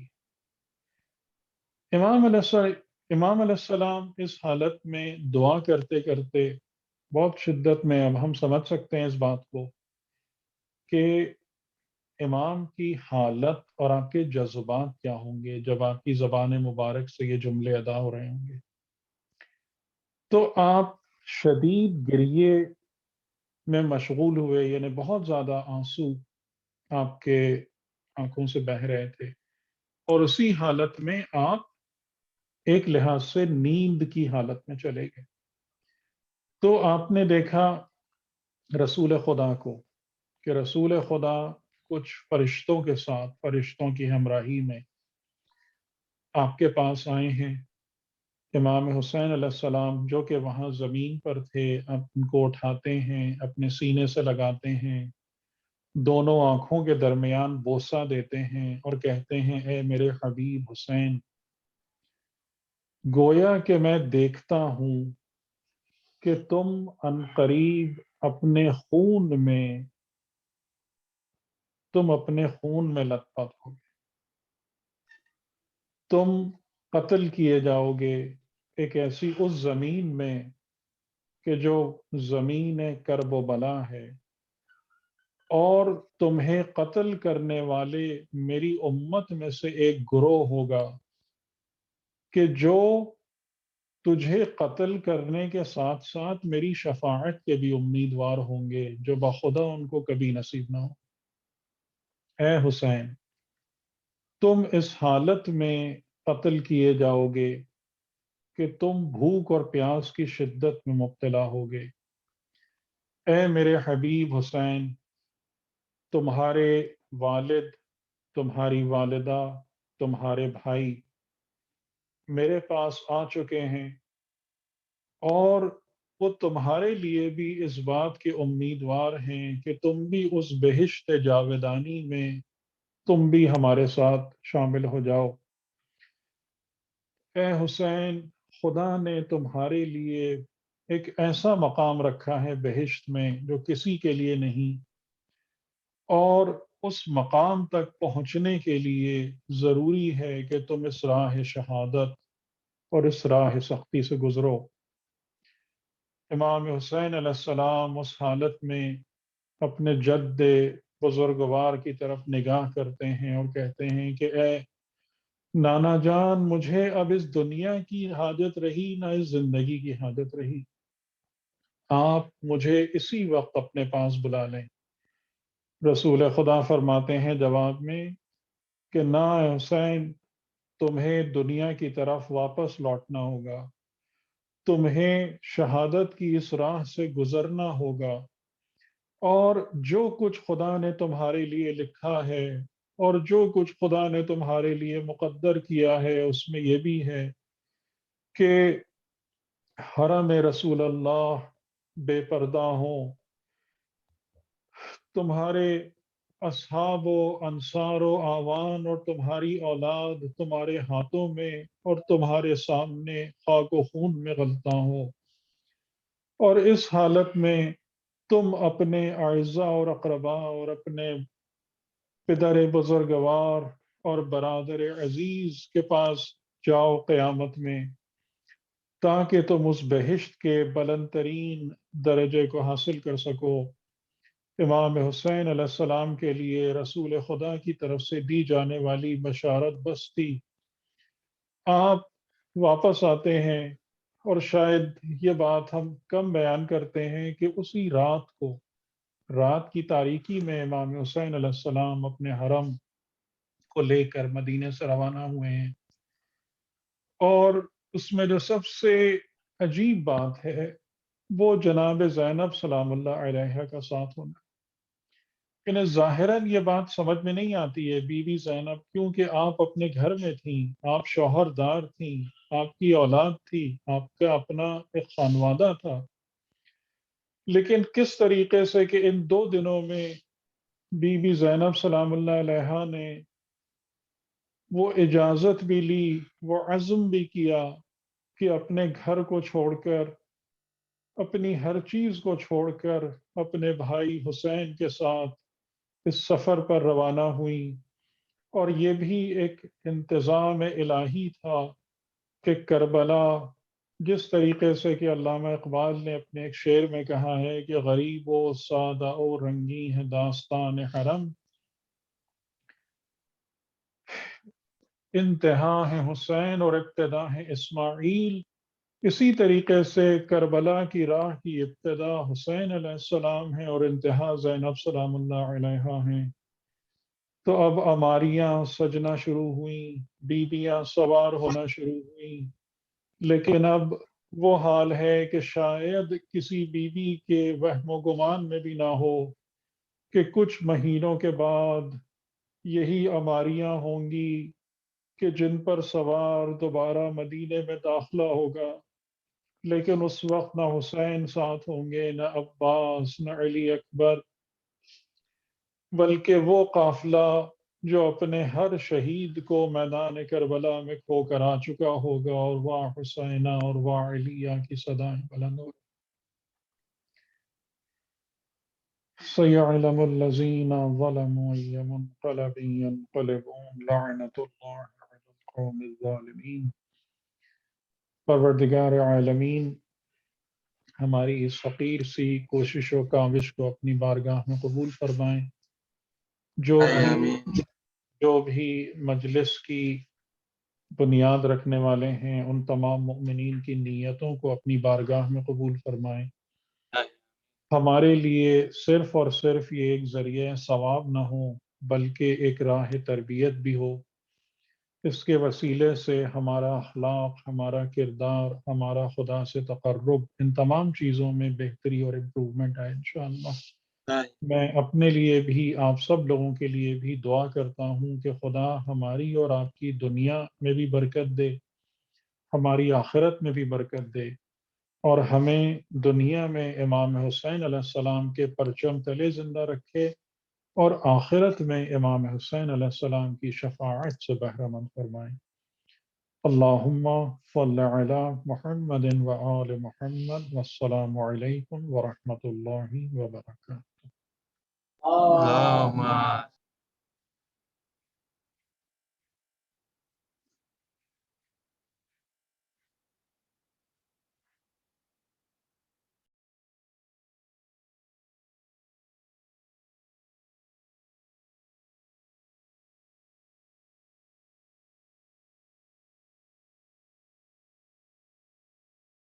امام علیہ السلام اس حالت میں دعا کرتے کرتے بہت شدت میں، اب ہم سمجھ سکتے ہیں اس بات کو کہ امام کی حالت اور آپ کے جذبات کیا ہوں گے جب آپ کی زبان مبارک سے یہ جملے ادا ہو رہے ہوں گے۔ تو آپ شدید گریے میں مشغول ہوئے، یعنی بہت زیادہ آنسو آپ کے آنکھوں سے بہہ رہے تھے، اور اسی حالت میں آپ ایک لحاظ سے نیند کی حالت میں چلے گئے۔ تو آپ نے دیکھا رسول خدا کو کہ رسول خدا کچھ فرشتوں کے ساتھ، فرشتوں کی ہمراہی میں آپ کے پاس آئے ہیں۔ امام حسین علیہ السلام جو کہ وہاں زمین پر تھے، اب ان کو اٹھاتے ہیں، اپنے سینے سے لگاتے ہیں، دونوں آنکھوں کے درمیان بوسہ دیتے ہیں اور کہتے ہیں اے میرے حبیب حسین، گویا کہ میں دیکھتا ہوں کہ تم عنقریب اپنے خون میں لت پت ہو، تم قتل کیے جاؤ گے ایک ایسی اس زمین میں کہ جو زمین کرب و بلا ہے، اور تمہیں قتل کرنے والے میری امت میں سے ایک گروہ ہوگا کہ جو تجھے قتل کرنے کے ساتھ ساتھ میری شفاعت کے بھی امیدوار ہوں گے، جو بخدا ان کو کبھی نصیب نہ ہو۔ اے حسین، تم اس حالت میں قتل کیے جاؤ گے کہ تم بھوک اور پیاس کی شدت میں مبتلا ہوگے۔ اے میرے حبیب حسین، تمہارے والد، تمہاری والدہ، تمہارے بھائی میرے پاس آ چکے ہیں، اور وہ تمہارے لیے بھی اس بات کے امیدوار ہیں کہ تم بھی اس بہشت جاودانی میں تم بھی ہمارے ساتھ شامل ہو جاؤ۔ اے حسین، خدا نے تمہارے لیے ایک ایسا مقام رکھا ہے بہشت میں جو کسی کے لیے نہیں، اور اس مقام تک پہنچنے کے لیے ضروری ہے کہ تم اس راہ شہادت اور اس راہ سختی سے گزرو۔ امام حسین علیہ السلام اس حالت میں اپنے جد بزرگوار کی طرف نگاہ کرتے ہیں اور کہتے ہیں کہ اے نانا جان، مجھے اب اس دنیا کی حاجت رہی نہ اس زندگی کی حاجت رہی، آپ مجھے اسی وقت اپنے پاس بلا لیں۔ رسول خدا فرماتے ہیں جواب میں کہ نہ حسین، تمہیں دنیا کی طرف واپس لوٹنا ہوگا، تمہیں شہادت کی اس راہ سے گزرنا ہوگا، اور جو کچھ خدا نے تمہارے لیے لکھا ہے اور جو کچھ خدا نے تمہارے لیے مقدر کیا ہے اس میں یہ بھی ہے کہ حرم رسول اللہ بے پردہ ہوں، تمہارے اصحاب و انصار و آوان اور تمہاری اولاد تمہارے ہاتھوں میں اور تمہارے سامنے خاک و خون میں غلطاں ہو، اور اس حالت میں تم اپنے اعزاء اور اقرباء اور اپنے پدر بزرگوار اور برادر عزیز کے پاس جاؤ قیامت میں، تاکہ تم اس بہشت کے بلند ترین درجے کو حاصل کر سکو۔ امام حسین علیہ السلام کے لیے رسول خدا کی طرف سے دی جانے والی بشارت بس تھی۔ آپ واپس آتے ہیں، اور شاید یہ بات ہم کم بیان کرتے ہیں کہ اسی رات کو، رات کی تاریکی میں امام حسین علیہ السلام اپنے حرم کو لے کر مدینے سے روانہ ہوئے ہیں۔ اور اس میں جو سب سے عجیب بات ہے وہ جناب زینب سلام اللہ علیہا کا ساتھ ہونا۔ انہیں ظاہراً یہ بات سمجھ میں نہیں آتی ہے، بی بی زینب، کیونکہ آپ اپنے گھر میں تھیں، آپ شوہر دار تھیں، آپ کی اولاد تھی، آپ کا اپنا ایک خانوادہ تھا، لیکن کس طریقے سے کہ ان 2 دنوں میں بی بی زینب سلام اللہ علیہا نے وہ اجازت بھی لی، وہ عزم بھی کیا کہ اپنے گھر کو چھوڑ کر، اپنی ہر چیز کو چھوڑ کر اپنے بھائی حسین کے ساتھ اس سفر پر روانہ ہوئیں۔ اور یہ بھی ایک انتظام الہی تھا کہ کربلا، جس طریقے سے کہ علامہ اقبال نے اپنے ایک شعر میں کہا ہے کہ غریب و سادہ و رنگی ہے داستان حرم، انتہا ہے حسین اور ابتدا ہے اسماعیل، اسی طریقے سے کربلا کی راہ کی ابتدا حسین علیہ السلام ہے اور انتہا زینب سلام اللہ علیہا ہیں۔ تو اب اماریاں سجنا شروع ہوئیں، بیویاں سوار ہونا شروع ہوئیں، لیکن اب وہ حال ہے کہ شاید کسی بیوی کے وہم و گمان میں بھی نہ ہو کہ کچھ مہینوں کے بعد یہی اماریاں ہوں گی کہ جن پر سوار دوبارہ مدینے میں داخلہ ہوگا، لیکن اس وقت نہ حسین ساتھ ہوں گے، نہ عباس، نہ علی اکبر، بلکہ وہ قافلہ جو اپنے ہر شہید کو میدان کربلا میں کھو کر آ چکا ہوگا، اور واہ حسینہ اور واہ علیہ کی صدائیں بلند ہو۔ سَيَعْلَمُ الَّذِينَ ظَلَمُوا أَيَّ مُنقَلَبٍ يَنقَلِبُونَ لَعْنَةُ اللَّهِ عَلَى الْقَوْمِ الظَّالِمِينَ۔ پروردگار عالمین ہماری اس فقیر سی کوشش و کاوش کو اپنی بارگاہ میں قبول فرمائیں۔ جو بھی آمین جو بھی مجلس کی بنیاد رکھنے والے ہیں، ان تمام مؤمنین کی نیتوں کو اپنی بارگاہ میں قبول فرمائیں۔ ہمارے لیے صرف اور صرف یہ ایک ذریعہ ثواب نہ ہو، بلکہ ایک راہ تربیت بھی ہو۔ اس کے وسیلے سے ہمارا اخلاق، ہمارا کردار، ہمارا خدا سے تقرب، ان تمام چیزوں میں بہتری اور امپروومنٹ آئے انشاءاللہ۔ میں اپنے لیے بھی، آپ سب لوگوں کے لیے بھی دعا کرتا ہوں کہ خدا ہماری اور آپ کی دنیا میں بھی برکت دے، ہماری آخرت میں بھی برکت دے، اور ہمیں دنیا میں امام حسین علیہ السلام کے پرچم تلے زندہ رکھے، اور آخرت میں امام حسین علیہ السلام کی شفاعت سے بہرہ مند فرمائے۔ اللہم صل علی محمد وآل محمد، والسلام علیکم ورحمۃ اللہ وبرکاتہ۔ اللهم